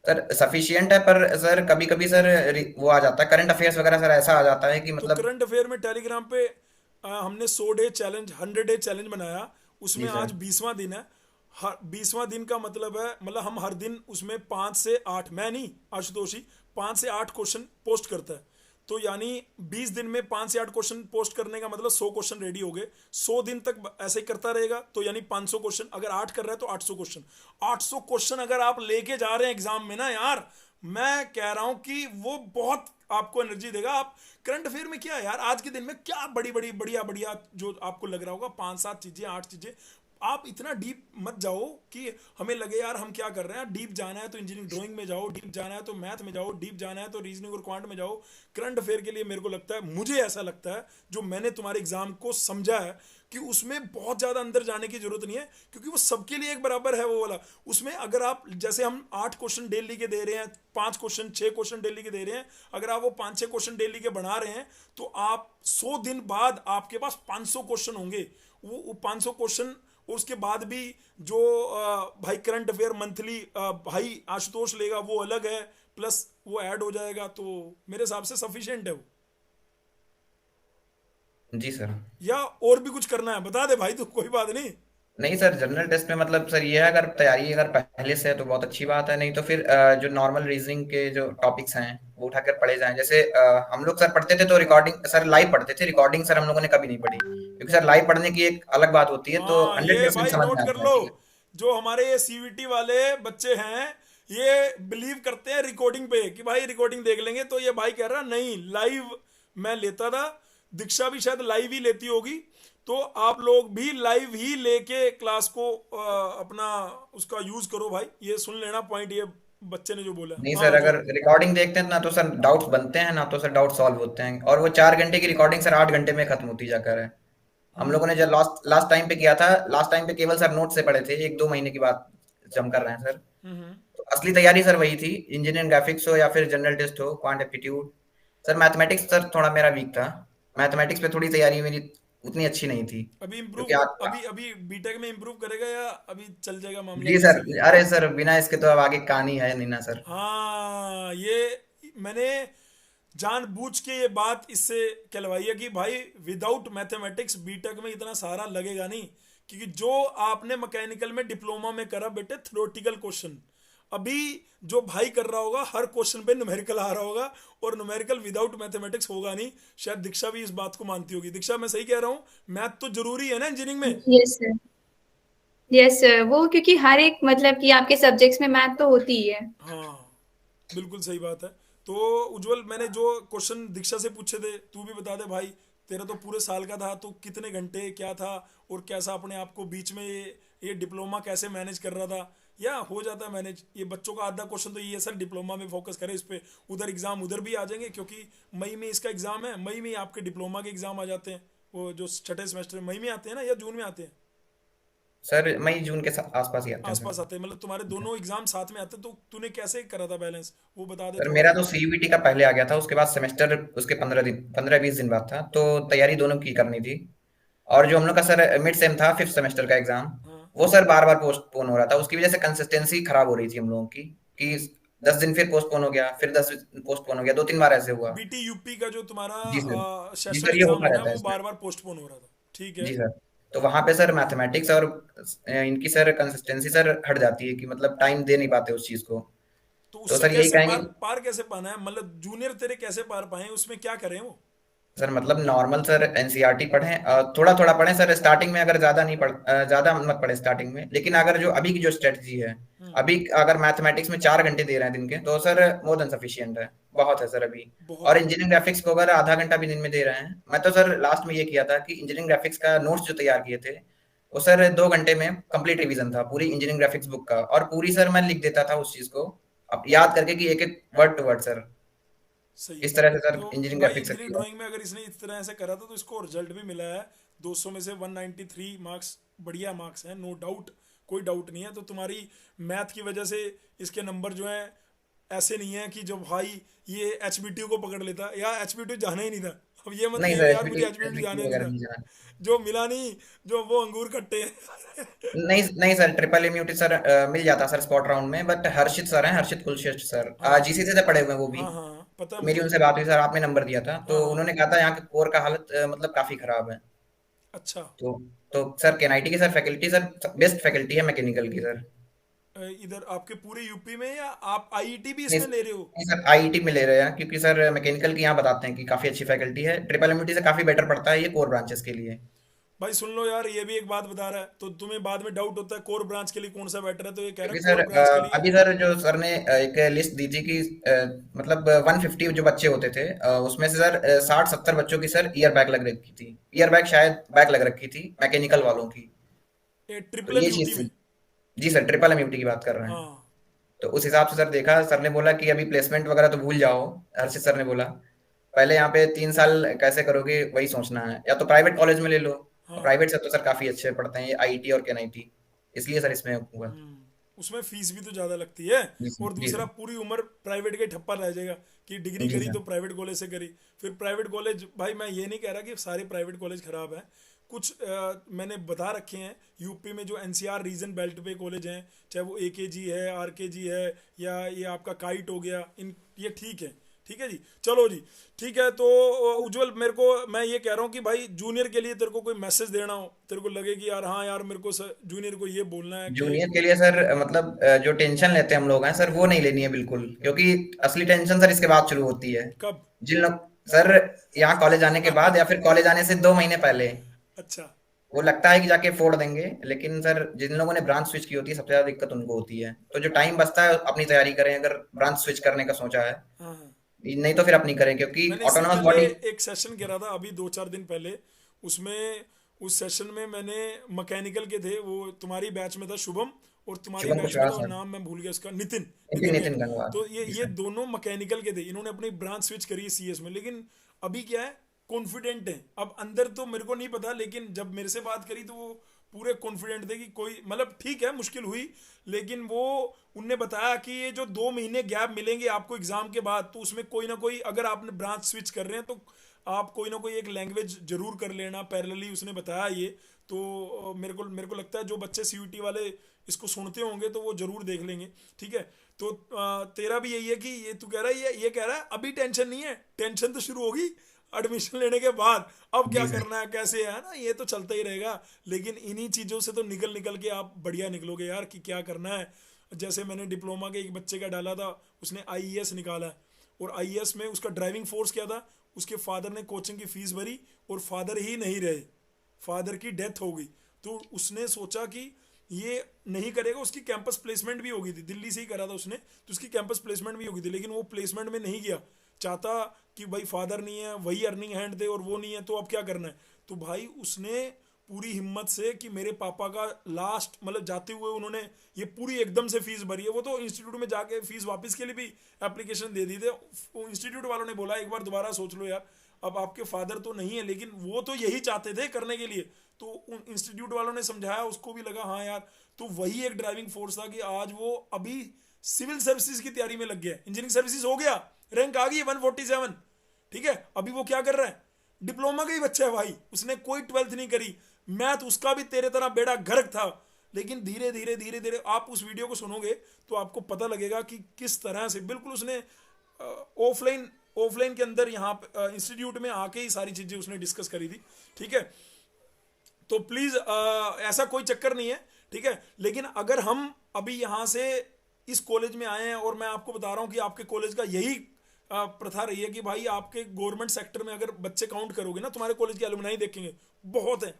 S3: सर सफिशियंट है, पर सर कभी कभी सर वो आ जाता है करंट अफेयर्स वगैरह, सर ऐसा आ जाता है कि
S1: तो
S3: मतलब।
S1: करंट अफेयर में टेलीग्राम पे हमने 100 डे चैलेंज 100 डे चैलेंज बनाया,
S3: जी
S1: उसमें
S3: सर।
S1: आज 20वां दिन है। हर 20वां दिन का मतलब है, मतलब हम हर दिन उसमें 5 से 8, मैं नहीं आशुतोष ही 5 से 8 क्वेश्चन पोस्ट करता है। तो यानी 20 दिन में 5 से 8 क्वेश्चन पोस्ट करने का मतलब 100 क्वेश्चन रेडी हो गए। 100 दिन तक ऐसे ही करता रहेगा तो यानी 500 क्वेश्चन, अगर 8 कर रहा है तो 800 क्वेश्चन। 800 क्वेश्चन अगर आप लेके जा रहे हैं एग्जाम में ना यार, मैं कह रहा हूं कि वो बहुत आपको एनर्जी देगा। आप करंट अफेयर में क्या है यार, आज के दिन में क्या बड़ी बड़ी बढ़िया बढ़िया जो आपको लग रहा होगा 5-7 चीजें 8 चीजें, आप इतना डीप मत जाओ कि हमें लगे यार हम क्या कर रहे हैं। डीप जाना है तो इंजीनियरिंग ड्राइंग में जाओ, डीप जाना है तो मैथ में जाओ, डीप जाना है तो रीजनिंग और क्वांट में जाओ। करंट अफेयर के लिए मेरे को लगता है, मुझे ऐसा लगता है जो मैंने तुम्हारे एग्जाम को समझा है, कि उसमें बहुत ज़्यादा अंदर जाने की जरूरत नहीं है, क्योंकि वो सबके लिए एक बराबर है वो वाला। उसमें अगर आप जैसे हम 8 क्वेश्चन डेली के दे रहे हैं, 5 क्वेश्चन 6 क्वेश्चन डेली के दे रहे हैं, अगर आप वो 5-6 क्वेश्चन डेली के बना रहे हैं तो आप 100 दिन बाद आपके पास 500 क्वेश्चन होंगे। वो 500 क्वेश्चन, उसके बाद भी जो भाई करंट अफेयर मंथली भाई आशुतोष लेगा वो अलग है, प्लस वो ऐड हो जाएगा, तो मेरे हिसाब से सफिशिएंट है वो।
S3: जी सर।
S1: या और भी कुछ करना है बता दे भाई, तो कोई बात नहीं।
S3: नहीं सर, जनरल टेस्ट में मतलब सर ये है, अगर तैयारी अगर पहले से है तो बहुत अच्छी बात है, नहीं तो फिर जो नॉर्मल रीजनिंग के जो टॉपिक्स हैं वो उठाकर पढ़े जाएं। जैसे हम लोग सर पढ़ते थे तो रिकॉर्डिंग सर लाइव पढ़ते थे, रिकॉर्डिंग सर हम लोगों ने कभी नहीं पढ़ी, क्योंकि सर लाइव पढ़ने की एक अलग बात होती है, तो
S1: हाँ,
S3: हंड्रेड
S1: ये
S3: परसेंट
S1: भाई
S3: समझ
S1: नोट
S3: में
S1: कर
S3: आता है,
S1: लो।
S3: ठीक है।
S1: जो हमारे ये सीवीटी वाले बच्चे हैं, ये बिलीव करते हैं रिकॉर्डिंग पे कि भाई रिकॉर्डिंग देख लेंगे, तो ये भाई कह रहा नहीं, लाइव मैं लेता था, दीक्षा भी शायद लाइव ही लेती होगी, तो आप लोग भी लाइव ही लेके क्लास को अपना उसका यूज करो भाई। ये सुन लेना पॉइंट, ये बच्चे ने जो बोला।
S3: नहीं
S1: हाँ
S3: सर,
S1: हाँ,
S3: अगर
S1: बोल।
S3: रिकॉर्डिंग देखते हैं ना तो सर डाउट्स बनते हैं, ना तो सर डाउट सॉल्व होते हैं, और वो 4 घंटे की रिकॉर्डिंग सर 8 घंटे में खत्म होती जाकर है। हम लोगों ने जब लास्ट लास्ट टाइम पे किया था, लास्ट टाइम पे केवल सर नोट से पढ़े थे, 1-2 महीने की बात जम कर रहे हैं सर।
S1: हम्म।
S3: तो असली तैयारी सर वही थी, इंजीनियरिंग ग्राफिक्स हो या फिर जनरल टेस्ट हो, quant aptitude. Sir mathematics sir थोड़ा मेरा वीक था, मैथमेटिक्स पे थोड़ी तैयारी मेरी उतनी अच्छी नहीं थी,
S1: अभी
S3: क्योंकि
S1: इम्प्रूव,
S3: आप।
S1: अभी अभी बीटेक में इम्प्रूव करेगा या अभी चल जाएगा मामला
S3: जी सर।
S1: जैसे ही है?
S3: अरे सर, बिना इसके तो अब आगे कहानी है नहीं ना सर।
S1: हाँ, ये मैंने जानबूझ के ये बात इससे कहलवाई है कि भाई विदाउट मैथमेटिक्स बीटेक में इतना सारा लगेगा नहीं, क्योंकि जो आपने मैकेनिकल में डिप्लोमा में करा बेटे थ्योरेटिकल क्वेश्चन, अभी जो भाई कर रहा होगा हर क्वेश्चन पे न्यूमेरिकल आ रहा होगा, और न्यूमेरिकल विदाउट मैथमेटिक्स होगा नहीं। शायद दीक्षा भी इस बात को मानती होगी। दीक्षा, मैं सही कह रहा हूँ? मैथ तो जरूरी है ना इंजीनियरिंग में?
S2: Yes sir. यस सर, वो क्योंकि हर एक मतलब कि आपके सब्जेक्ट्स में मैथ तो होती ही है।
S1: हाँ, बिल्कुल सही बात है। तो उज्जवल, मैंने जो क्वेश्चन दीक्षा से पूछे थे, तू भी बता दे भाई। तेरा तो पूरे साल का था, तो कितने घंटे क्या था, और कैसा अपने आप को बीच में ये डिप्लोमा कैसे मैनेज कर रहा था, या हो जाता है मैनेज? ये बच्चों का आधा क्वेश्चन तो ये है, सर डिप्लोमा में फोकस करें इस पे, उधर एग्जाम उधर भी आ जाएंगे, क्योंकि मई में इसका एग्जाम है, मई में ही आपके डिप्लोमा के एग्जाम आ जाते हैं। वो जो छठे सेमेस्टर में मई में आते हैं ना, या जून में आते हैं?
S3: सर मई जून के आसपास ही आते हैं
S1: आसपास आते हैं, मतलब तुम्हारे
S3: सर।
S1: दोनों एग्जाम साथ में आते हैं। तो तूने कैसे करा था बैलेंस, वो बता दे
S3: सर
S1: थोड़ा।
S3: मेरा तो सीयूईटी का पहले आ गया था, उसके बाद सेमेस्टर उसके 15 दिन 15-20 दिन बाद था, तो तैयारी दोनों की करनी थी। और जो हम लोग का सर मिड सेम था, फिफ्थ सेमेस्टर का एग्जाम,
S1: हाँ।
S3: वो सर बार बार पोस्टपोन हो रहा था, उसकी वजह से कंसिस्टेंसी खराब हो रही थी हम लोगों की, कि 10 दिन फिर पोस्टपोन हो गया, फिर 10 दिन पोस्टपोन हो गया, 2-3 बार ऐसे हुआ।
S1: बीटी यूपी का जो तुम्हारा
S3: जी सर। जी
S1: सेशन
S3: सर, ये
S1: एग्जाम
S3: होता
S1: है ना,
S3: रहता है
S1: वो
S3: इसमें।
S1: बार बार पोस्टपोन हो रहा था। ठीक है।
S3: जी सर। तो वहां पे सर मैथमेटिक्स और इनकी सर कंसिस्टेंसी सर हट जाती है, कि मतलब टाइम दे नहीं पाते उस चीज को।
S1: तो
S3: तो
S1: उससे
S3: सर यही
S1: कैसे
S3: कहेंगे।
S1: पार पार कैसे पाना है, मतलब जूनियर तेरे कैसे पार पाए, उसमें क्या करें वो?
S3: सर मतलब नॉर्मल सर एनसीईआरटी पढ़ें, थोड़ा थोड़ा पढ़ें सर स्टार्टिंग में, अगर ज्यादा नहीं ज्यादा मत पढ़े स्टार्टिंग में, लेकिन अगर जो अभी की जो स्ट्रेटजी है,
S1: हम्म।
S3: अभी अगर मैथमेटिक्स में 4 घंटे दे रहे हैं दिन के, तो सर मोर देन सफिशियंट है, बहुत है सर अभी।
S1: बहुत
S3: और
S1: है।
S3: इंजीनियरिंग ग्राफिक्स को अगर आधा घंटा भी दिन में दे रहे हैं, मैं तो सर लास्ट में ये किया था कि इंजीनियरिंग ग्राफिक्स का नोट्स जो तैयार किए थे, वो सर 2 घंटे में कंप्लीट रिवीजन था पूरी इंजीनियरिंग ग्राफिक्स बुक का, और पूरी सर मैं लिख देता था उस चीज को अब याद करके, कि एक एक वर्ड टू वर्ड सर।
S1: सही है।
S3: इस तरह से सर
S1: तो
S3: इंजीनियरिंग
S1: भाई
S3: ग्राफिक्स
S1: इंजीनियरिंग ड्राइंग में अगर इसने इस तरह से करा था, तो इसको रिजल्ट भी मिला है। 200 में से 193 मार्क्स, बढ़िया मार्क्स हैं, नो डाउट। कोई डाउट नहीं है। तो तुम्हारी मैथ की वजह से इसके नंबर जो हैं ऐसे नहीं है कि जो भाई ये एचबीटी को पकड़ लेता, या एचबीटी जाना ही नहीं था। अब ये मत
S3: नहीं
S1: कहियो
S3: सर,
S1: यार
S3: एचबीटी
S1: मुझे एचबीटी जाना
S3: एचबीटी
S1: ही नहीं
S3: वगैरह
S1: था,
S3: नहीं जाना।
S1: जो मिला नहीं, जो वो अंगूर खट्टे हैं।
S3: नहीं नहीं सर, ट्रिपल इम्यूनिटी सर मिल जाता सर स्पॉट राउंड में, बट हर्षित सर हैं, हर्षित कुलश्रेष्ठ सर,
S1: हाँ
S3: जीसीसी से पढ़े हुए हैं वो भी।
S1: हाँ हाँ पता है
S3: मेरी
S1: मुझे।
S3: उनसे बात हुई, सर आपने नंबर दिया था,
S1: हाँ
S3: तो
S1: हाँ।
S3: उन्होंने कहा था यहाँ के कोर का हालत मतलब काफी खराब है।
S1: अच्छा।
S3: तो तो सर केनाईटी की sir faculty sir best faculty है मैकेनिकल की सर।
S1: इधर आपके पूरे यूपी में, या आप आईईटी भी
S3: नहीं
S1: इसमें ले रहे हो?
S3: नहीं सर, आईईटी में ले रहे हैं, क्योंकि सर मैकेनिकल की यहाँ बताते हैं कि काफी अच्छी फैकल्टी है, ट्रिपल एमयूटी से काफी बेटर पड़ता है ये कोर ब्रांचेस के लिए।
S1: भाई सुन लो यार, ये भी एक बात बता रहा है तो तुम्हें बाद में डाउट होता है कोर ब्रांच के लिए कौन सा बेटर है, तो ये कह रहा
S3: क्योंकि
S1: है
S3: सर
S1: कोर ब्रांच के लिए।
S3: अभी सर जो सर ने एक लिस्ट दी थी कि मतलब 150 जो बच्चे होते थे, उसमें से सर 60-70 बच्चों की सर ईयर बैक लग रखी थी, ईयर बैक शायद बैक लग रखी थी मैकेनिकल वालों की।
S1: ये
S3: तो
S1: ट्रिपल एम
S3: ये
S1: यूटी
S3: चीज
S1: में।
S3: थी। जी सर, ट्रिपल एमयूटी की बात कर रहे हैं।
S1: हाँ।
S3: तो उस हिसाब से सर देखा, सर ने बोला कि अभी प्लेसमेंट वगैरह तो भूल जाओ। हर्षित सर ने बोला पहले यहाँ पे 3 साल कैसे करोगे वही सोचना है, या तो प्राइवेट कॉलेज में ले लो।
S1: हाँ।
S3: प्राइवेट से तो सर काफी अच्छे पढ़ते हैं ये आईटी और केनाईटी, इसलिए सर इसमें हुआ।
S1: उसमें फीस भी तो ज़्यादा लगती है।
S3: जी सर,
S1: और
S3: जी
S1: दूसरा
S3: सर,
S1: पूरी उम्र प्राइवेट के ठप्पा रह जाएगा कि डिग्री
S3: जी
S1: करी
S3: सर,
S1: तो प्राइवेट कॉलेज से करी। फिर प्राइवेट कॉलेज, भाई मैं ये नहीं कह रहा कि सारे प्राइवेट कॉलेज खराब हैं, कुछ मैंने बता रखे हैं यूपी में जो एनसीआर रीजन बेल्ट पे कॉलेज हैं, चाहे वो एकेजी है, आरकेजी है, या ये आपका काइट हो गया, इन ये ठीक है। ठीक है जी, चलो जी, ठीक है। तो उज्जवल, मेरे को, मैं ये कह रहा हूँ कि भाई जूनियर के लिए तेरे को कोई मैसेज देना हो, तेरे को लगे कि यार हाँ यार मेरे को जूनियर को ये बोलना है कि।
S3: जूनियर के लिए सर मतलब जो टेंशन लेते हैं हम लोग हैं सर, वो नहीं लेनी है बिल्कुल, क्योंकि असली टेंशन सर इसके बाद शुरू होती है।
S1: कब?
S3: जिन लोग सर यहाँ कॉलेज आने के बाद या फिर कॉलेज आने से 2 महीने पहले,
S1: अच्छा।
S3: वो लगता है कि जाके फोड़ देंगे, लेकिन सर जिन लोगों ने ब्रांच स्विच की होती है सबसे ज्यादा दिक्कत उनको होती है। तो जो टाइम बचता है अपनी तैयारी करें, अगर ब्रांच स्विच करने का सोचा है,
S1: हाँ हाँ।
S3: नहीं तो फिर अपनी करें, क्योंकि
S1: मैंने इससे
S3: ऑटोनॉमस
S1: पहले
S3: बॉडी।
S1: एक सेशन करा था अभी 2-4 दिन पहले, उसमें उस सेशन में मैंने मैकेनिकल के थे, वो तुम्हारी बैच में था शुभम, और तुम्हारी
S3: शुभम
S1: बैच में
S3: कुशवाहा
S1: था, और
S3: सर,
S1: नाम मैं भूल गया उसका, नितिन।
S3: नितिन
S1: नितिन
S3: नितिन
S1: यादव।
S3: गंगवार।
S1: तो
S3: जी
S1: ये
S3: सर।
S1: दोनों मैकेनिकल के थे, इन्होंने अपनी ब्रांच स्विच करी है सीएस में, लेकिन अभी क्या है, कॉन्फिडेंट है। अब अंदर तो मेरे को नहीं पता, लेकिन जब मेरे से बात करी तो वो पूरे कॉन्फिडेंट थे कि कोई, मतलब ठीक है मुश्किल हुई, लेकिन वो उनने बताया कि ये जो 2 महीने गैप मिलेंगे आपको एग्जाम के बाद, तो उसमें कोई ना कोई, अगर आपने ब्रांच स्विच कर रहे हैं तो आप कोई ना कोई एक लैंग्वेज जरूर कर लेना पैरेलली, उसने बताया ये। तो मेरे को लगता है जो बच्चे सीयूटी वाले इसको सुनते होंगे तो वो जरूर देख लेंगे। ठीक है। तो तेरा भी यही है कि ये तू कह रहा है, ये कह रहा है अभी टेंशन नहीं है, टेंशन तो शुरू होगी एडमिशन लेने के बाद, अब क्या
S3: जी सर।
S1: करना है कैसे है ना, ये तो चलता ही रहेगा। लेकिन इन्हीं चीज़ों से तो निकल निकल के आप बढ़िया निकलोगे यार, कि क्या करना है। जैसे मैंने डिप्लोमा के एक बच्चे का डाला था, उसने आईईएस निकाला है, और आईईएस में उसका ड्राइविंग फोर्स क्या था, उसके फादर ने कोचिंग की फीस भरी और फादर ही नहीं रहे, फादर की डेथ हो गई। तो उसने सोचा कि ये नहीं करेगा, उसकी कैंपस प्लेसमेंट भी होगी थी, दिल्ली से ही करा था उसने, तो उसकी कैंपस प्लेसमेंट भी होगी थी, लेकिन वो प्लेसमेंट में नहीं गया। चाहता कि भाई फादर नहीं है, वही अर्निंग हैंड थे, और वो नहीं है, तो अब क्या करना है। तो भाई उसने पूरी हिम्मत से कि मेरे पापा का लास्ट, मतलब जाते हुए उन्होंने ये पूरी एकदम से फीस भरी है। वो तो इंस्टीट्यूट में जाके फीस वापस के लिए भी एप्लीकेशन दे दी थे, इंस्टीट्यूट वालों ने बोला एक बार दोबारा सोच लो यार, अब आपके फादर तो नहीं है, लेकिन वो तो यही चाहते थे करने के लिए। तो उन इंस्टीट्यूट वालों ने समझाया, उसको भी लगा हाँ यार, तो वही एक ड्राइविंग फोर्स था कि आज वो अभी सिविल सर्विसेज की तैयारी में लग गया, इंजीनियरिंग सर्विसेज हो गया, रैंक आ गई 147। ठीक है। अभी वो क्या कर रहा है, डिप्लोमा का ही बच्चा है भाई, उसने कोई 12th नहीं करी, मैथ उसका भी तेरे तरह बेड़ा गर्क था। लेकिन धीरे धीरे धीरे धीरे आप उस वीडियो को सुनोगे तो आपको पता लगेगा कि किस तरह से बिल्कुल उसने ऑफलाइन ऑफलाइन के अंदर यहाँ इंस्टीट्यूट में आके ही सारी चीजें उसने डिस्कस करी थी। ठीक है। तो प्लीज ऐसा कोई चक्कर नहीं है। ठीक है। लेकिन अगर हम अभी यहाँ से इस कॉलेज में आए हैं, और मैं आपको बता रहा हूँ कि आपके कॉलेज का यही प्रथा रही है कि भाई आपके गवर्नमेंट सेक्टर में अगर बच्चे काउंट करोगे ना, तुम्हारे कॉलेज की अलुमनाई देखेंगे बहुत है,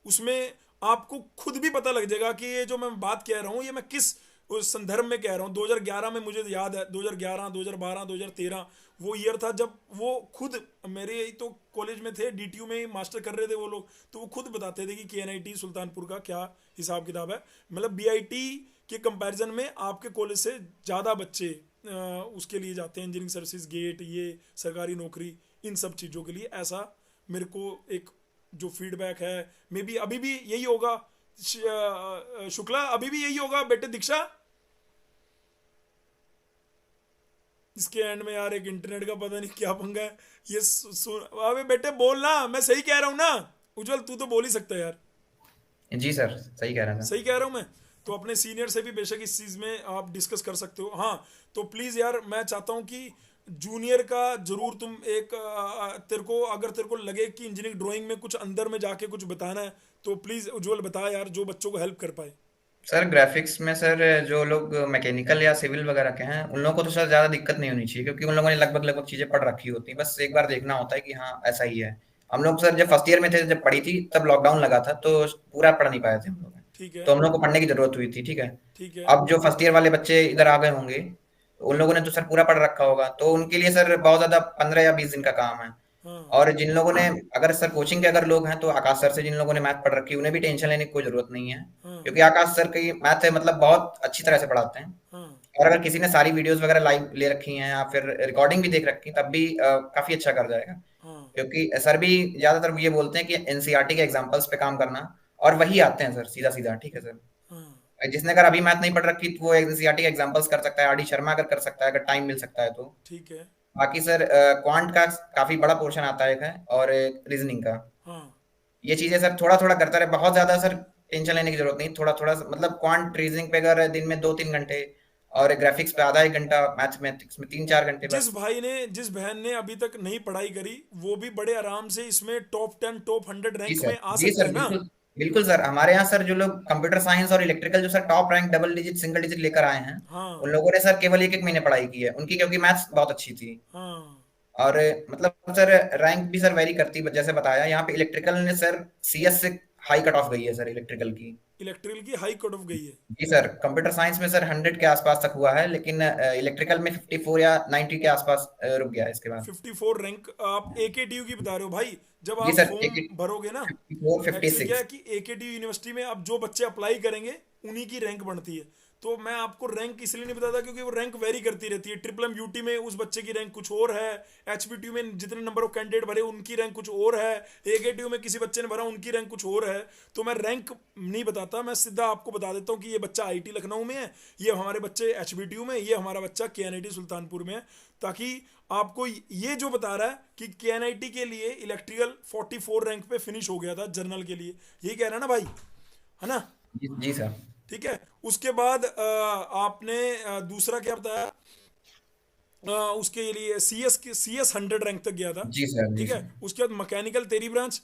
S1: उसमें आपको खुद भी पता लग जाएगा कि ये जो मैं बात कह रहा हूँ ये मैं किस उस संदर्भ में कह रहा हूँ। 2011 में मुझे याद है, 2011, 2012, 2013 वो ईयर था जब वो खुद मेरे ही तो कॉलेज में थे, डीटीयू में ही मास्टर कर रहे थे वो लोग, तो वो खुद बताते थे कि केएनआईटी सुल्तानपुर का क्या हिसाब किताब है। मतलब बीआईटी के कंपैरिजन में आपके कॉलेज से ज़्यादा बच्चे उसके लिए जाते हैं, इंजीनियरिंग सर्विसेज, गेट, ये सरकारी नौकरी, इन सब चीज़ों के लिए। ऐसा मेरे को एक जो फीडबैक है, मे बी अभी भी यही होगा, शुक्ला अभी भी यही होगा बेटे दीक्षा? इसके एंड में यार एक इंटरनेट का पता नहीं क्या पंगा है। ये अबे बेटे बोल ना, मैं सही कह रहा हूँ ना? उज्जवल तू तो बोल ही सकता है यार।
S3: जी सर, सही कह रहे हैं सर।
S1: सही कह रहा हूँ मैं? तो अपने सीनियर से भी बेशक इस चीज़ में आप डिस्कस कर सकते हो। हाँ, तो प्लीज़ यार मैं चाहता हूँ कि जूनियर का जरूर तुम एक तेरे को अगर तेरे को लगे कि इंजीनियरिंग ड्राइंग में कुछ अंदर में जाके कुछ बताना है तो प्लीज़ उज्जवल बता यार, जो बच्चों को हेल्प कर पाए।
S3: सर ग्राफिक्स में सर जो लोग मैकेनिकल या सिविल वगैरह के हैं उन लोगों को तो सर ज़्यादा दिक्कत नहीं होनी चाहिए, क्योंकि उन लोगों ने लगभग लगभग चीज़ें पढ़ रखी होती हैं। बस एक बार देखना होता है कि हाँ ऐसा ही है। हम लोग सर जब फर्स्ट ईयर में थे, जब पढ़ी थी तब लॉकडाउन लगा था, तो पूरा पढ़ नहीं पाए थे हम लोग।
S1: ठीक है।
S3: तो हम लोग को पढ़ने की जरूरत हुई थी, ठीक है।
S1: ठीक है।
S3: अब जो फर्स्ट ईयर वाले बच्चे इधर आ गए होंगे, तो उन लोगों ने तो सर पूरा पढ़ रखा होगा, तो उनके लिए सर बहुत ज़्यादा 15 या 20 दिन का काम है।
S1: हाँ।
S3: और जिन लोगों ने, अगर सर कोचिंग के अगर लोग हैं, तो आकाश सर से जिन लोगों ने मैथ पढ़ रखी है उन्हें भी टेंशन लेने की कोई जरूरत नहीं है,
S1: हाँ।
S3: क्योंकि आकाश सर की मैथ है मतलब बहुत अच्छी तरह से पढ़ाते हैं।
S1: हाँ।
S3: और अगर किसी ने सारी वीडियोस वगैरह लाइव ले रखी हैं या फिर रिकॉर्डिंग भी देख रखी है, तब भी काफी अच्छा कर जाएगा।
S1: हाँ।
S3: क्योंकि सर भी ज्यादातर ये बोलते हैं कि एनसीईआरटी के एग्जाम्पल्स पे काम करना, और वही आते हैं सर सीधा सीधा, ठीक है सर।
S1: हाँ।
S3: जिसने अगर अभी मैथ नहीं पढ़ रखी तो वो एनसीईआरटी के एग्जाम्पल्स कर सकता है, आर डी शर्मा अगर कर सकता है, अगर टाइम मिल सकता है तो।
S1: ठीक है।
S3: बाकी सर क्वांट का काफी बड़ा पोर्शन आता है और रीजनिंग का।
S1: हाँ।
S3: ये चीजें सर थोड़ा थोड़ा करता रहे, बहुत ज्यादा सर टेंशन लेने की जरूरत नहीं, थोड़ा थोड़ा मतलब क्वांट रीजनिंग पे अगर दिन में 2-3 घंटे, और ग्राफिक्स पे आधा 1 घंटा, मैथमेटिक्स में 3-4 घंटे
S1: जिस
S3: बस।
S1: भाई ने जिस बहन ने अभी तक नहीं पढ़ाई करी वो भी बड़े आराम से इसमें टॉप 10 टॉप 100
S3: जी
S1: रैंक
S3: सर,
S1: में आ
S3: जी
S1: सकता
S3: सर,
S1: है ना?
S3: बिल्कुल बिल्कुल सर। हमारे यहाँ सर जो लोग कंप्यूटर साइंस और इलेक्ट्रिकल जो sir top rank double digit single digit लेकर आए हैं, उन
S1: हाँ।
S3: लोगों ने सर केवल 1-1 महीने पढ़ाई की है उनकी, क्योंकि मैथ्स बहुत अच्छी थी।
S1: हाँ।
S3: और मतलब सर रैंक भी सर वेरी करती है, जैसे बताया यहाँ पे इलेक्ट्रिकल ने सर सीएस से हाई कट ऑफ गई है सर इलेक्ट्रिकल की।
S1: इलेक्ट्रिकल की हाई कट ऑफ गई है?
S3: जी सर, कंप्यूटर साइंस में सर 100 के आसपास तक हुआ है, लेकिन इलेक्ट्रिकल में 54 या 90 के आसपास रुक गया है इसके बाद।
S1: 54 रैंक आप एकेटीयू की बता रहे हो भाई? जब
S3: जी
S1: आप
S3: सर,
S1: फॉर्म
S3: एक
S1: भरोगे ना,
S3: 54,
S1: एक्चुअली क्या
S3: 56।
S1: है कि एकेटीयू यूनिवर्सिटी में अब जो बच्चे अप्लाई करेंगे उन्हीं की रैंक बढ़ती है। तो मैं आपको रैंक इसलिए नहीं बताता क्योंकि वो रैंक वेरी करती रहती है। ट्रिपल एम यूटी में उस बच्चे की रैंक कुछ और है, एचबीटीयू में जितने नंबर ऑफ कैंडिडेट भरे उनकी रैंक कुछ और है, एकेटीयू में किसी बच्चे ने भरा उनकी रैंक कुछ और है। तो मैं रैंक नहीं बताता, मैं सीधा आपको बता देता हूँ कि ये बच्चा आईटी लखनऊ में है, ये हमारे बच्चे एचबीटीयू में, ये हमारा बच्चा केएनआईटी सुल्तानपुर में है। ताकि आपको ये जो बता रहा है कि केएनआईटी के लिए इलेक्ट्रिकल 44 रैंक पे फिनिश हो गया था जनरल के लिए, यही कह रहा है ना भाई? है ना?
S3: जी, जी सर।
S1: ठीक है। उसके बाद आपने दूसरा क्या बताया? उसके लिए सीएस 100 रैंक तक गया था।
S3: जी सर, जी
S1: ठीक है।
S3: सर।
S1: उसके बाद मैकेनिकल तेरी ब्रांच
S3: जी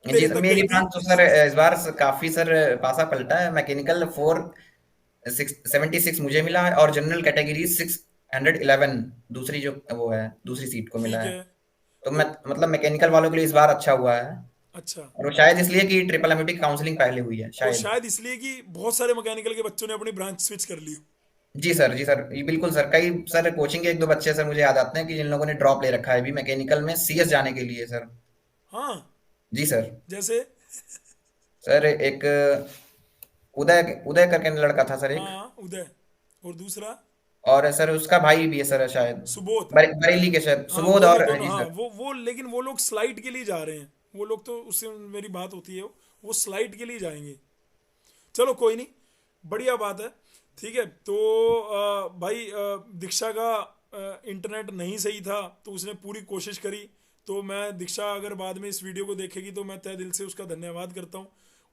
S1: तेरे
S3: सर,
S1: तक
S3: मेरी
S1: गई थी।
S3: ब्रांच तो सर इस बार काफी सर पासा पलटा है। मैकेनिकल 476 मुझे मिला है, और जनरल कैटेगरी 611 दूसरी जो वो है दूसरी सीट को मिला
S1: ठीक
S3: है।
S1: है।
S3: तो
S1: तो
S3: मैं मतलब मैकेनिकल वालों के लिए इस बार अच्छा हुआ है।
S1: अच्छा।
S3: और वो शायद इसलिए कि ट्रिपल एमईटी की काउंसलिंग पहले हुई है
S1: और
S3: शायद।
S1: शायद इसलिए कि बहुत सारे मैकेनिकल के बच्चों ने अपनी ब्रांच स्विच कर ली।
S3: जी सर, जी सर, ये बिल्कुल सर। कई सर कोचिंग के 1-2 बच्चे सर मुझे याद आते हैं कि जिन लोगों ने ड्रॉप ले रखा है अभी मैकेनिकल में सीएस जाने के लिए सर।
S1: हाँ।
S3: जी सर।
S1: जैसे?
S3: सर एक उदय उदय करके लड़का था सर एक।
S1: हाँ, उदय। और दूसरा?
S3: और सर उसका भाई भी है सर शायद,
S1: सुबोध।
S3: बरेली के सर
S1: हाँ,
S3: सुबोध,
S1: वो लोग
S3: और
S1: दोनों,
S3: जी
S1: हाँ
S3: सर।
S1: वो लेकिन वो लोग स्लाइड के लिए जा रहे हैं। वो लोग तो उससे मेरी बात होती है, वो स्लाइड के लिए जाएंगे। चलो कोई नहीं, बढ़िया बात है। ठीक है। तो भाई दीक्षा का इंटरनेट नहीं सही था तो उसने पूरी कोशिश करी। तो मैं दीक्षा अगर बाद में इस वीडियो को देखेगी तो मैं तहे दिल से उसका धन्यवाद करता हूँ।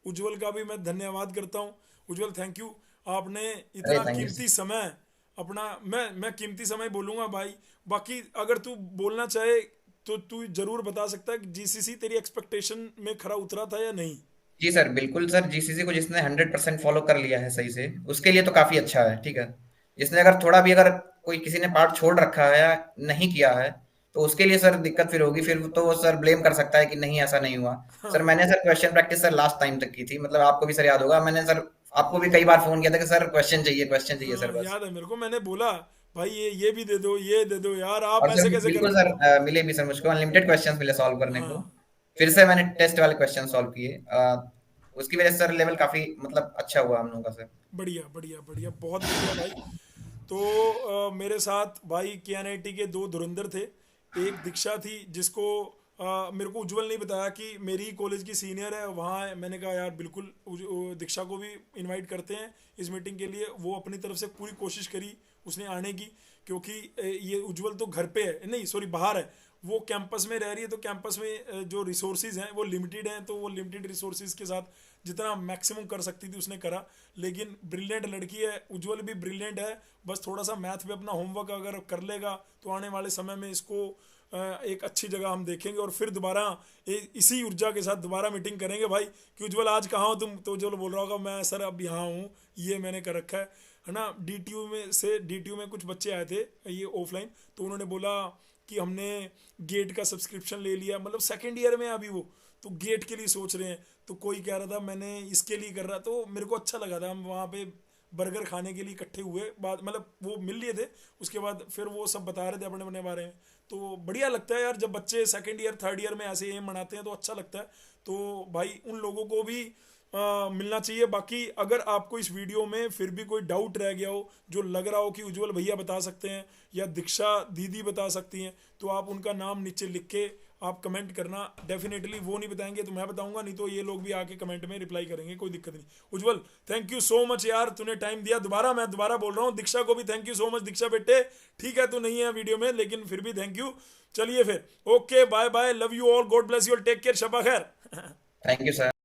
S1: उज्जवल का भी मैं धन्यवाद करता हूँ। उज्जवल थैंक यू, आपने
S3: अरे
S1: इतना
S3: थैंक यू।
S1: कीमती समय अपना, मैं कीमती समय बोलूँगा भाई। बाकी अगर तू बोलना चाहे तो तू जरूर बता सकता है कि जीसीसी तेरी एक्सपेक्टेशन में खरा उतरा था या नहीं?
S3: जी सर, बिल्कुल सर। जीसीसी को जिसने 100% फॉलो कर लिया है सही से, उसके लिए तो काफी अच्छा है, ठीक है। जिसने अगर थोड़ा भी, अगर कोई किसी ने पार्ट छोड़ रखा है या नहीं किया है, तो उसके लिए सर दिक्कत फिर होगी। फिर तो वो सर ब्लेम कर सकता है कि नहीं ऐसा नहीं हुआ। सर
S1: हाँ।
S3: मैंने sir question practice sir last time तक की थी, मतलब आपको भी सर याद होगा, मैंने सर आपको भी कई बार फोन किया था कि सर क्वेश्चन चाहिए सर
S1: हाँ,
S3: बस।
S1: याद है मेरे को, मैंने बोला भाई ये भी दे दो, ये दे दो यार, आप
S3: और सर
S1: ऐसे कैसे कर
S3: बिल्कुल
S1: रहे
S3: सर
S1: हो?
S3: मिले भी सर मुझको, अनलिमिटेड क्वेश्चंस मिले सॉल्व करने को।
S1: हाँ।
S3: फिर से मैंने टेस्ट वाले क्वेश्चन सॉल्व किए। उसकी वजह से सर लेवल काफी मतलब अच्छा हुआ हम लोगों का सर।
S1: बढ़िया बढ़िया बढ़िया, बहुत बढ़िया भाई। तो मेरे साथ भाई केएनआईटी के दो धुरंधर थे। एक दीक्षा थी जिसको मेरे को उज्जवल नहीं बताया कि मेरी कॉलेज की सीनियर है वहाँ है। मैंने कहा यार बिल्कुल दीक्षा को भी इनवाइट करते हैं इस मीटिंग के लिए। वो अपनी तरफ से पूरी कोशिश करी उसने आने की, क्योंकि ये उज्जवल तो घर पे है, नहीं सॉरी बाहर है, वो कैंपस में रह रही है, तो कैंपस में जो रिसोर्सेज हैं वो लिमिटेड हैं, तो वो लिमिटेड रिसोर्सेज के साथ जितना मैक्सिमम कर सकती थी उसने करा। लेकिन ब्रिलियंट लड़की है, उज्जवल भी ब्रिलियंट है, बस थोड़ा सा मैथ पे अपना होमवर्क अगर कर लेगा तो आने वाले समय में इसको एक अच्छी जगह हम देखेंगे। और फिर दोबारा इसी ऊर्जा के साथ दोबारा मीटिंग करेंगे भाई कि उज्जवल आज कहाँ हो तुम, तो उज्जवल बोल रहा होगा मैं सर अब यहाँ हूँ, ये मैंने कर रखा है ना। डीटीयू में कुछ बच्चे आए थे ये ऑफलाइन, तो उन्होंने बोला कि हमने गेट का सब्सक्रिप्शन ले लिया, मतलब सेकेंड ईयर में है अभी वो, तो गेट के लिए सोच रहे हैं। तो कोई कह रहा था मैंने इसके लिए कर रहा, तो मेरे को अच्छा लगा था। हम वहाँ पे बर्गर खाने के लिए इकट्ठे हुए, बाद मतलब वो मिल लिए थे, उसके बाद फिर वो सब बता रहे थे अपने अपने बारे में। तो बढ़िया लगता है यार जब बच्चे सेकेंड ईयर थर्ड ईयर में ऐसे एम मनाते हैं, तो अच्छा लगता है। तो भाई उन लोगों को भी मिलना चाहिए। बाकी अगर आपको इस वीडियो में फिर भी कोई डाउट रह गया हो, जो लग रहा हो कि उज्जवल भैया बता सकते हैं या दीक्षा दीदी बता सकती हैं, तो आप उनका नाम नीचे लिख के आप कमेंट करना। डेफिनेटली वो नहीं बताएंगे तो मैं बताऊंगा, नहीं तो ये लोग भी आके कमेंट में रिप्लाई करेंगे, कोई दिक्कत नहीं। उज्जवल थैंक यू सो मच यार, तूने टाइम दिया। मैं दोबारा बोल रहा हूँ, दीक्षा को भी थैंक यू सो मच। दीक्षा बेटे ठीक है तू नहीं है वीडियो में, लेकिन फिर भी थैंक यू। चलिए फिर okay bye bye, love you all, God bless you all, take care, शबा खैर।
S3: Thank you sir.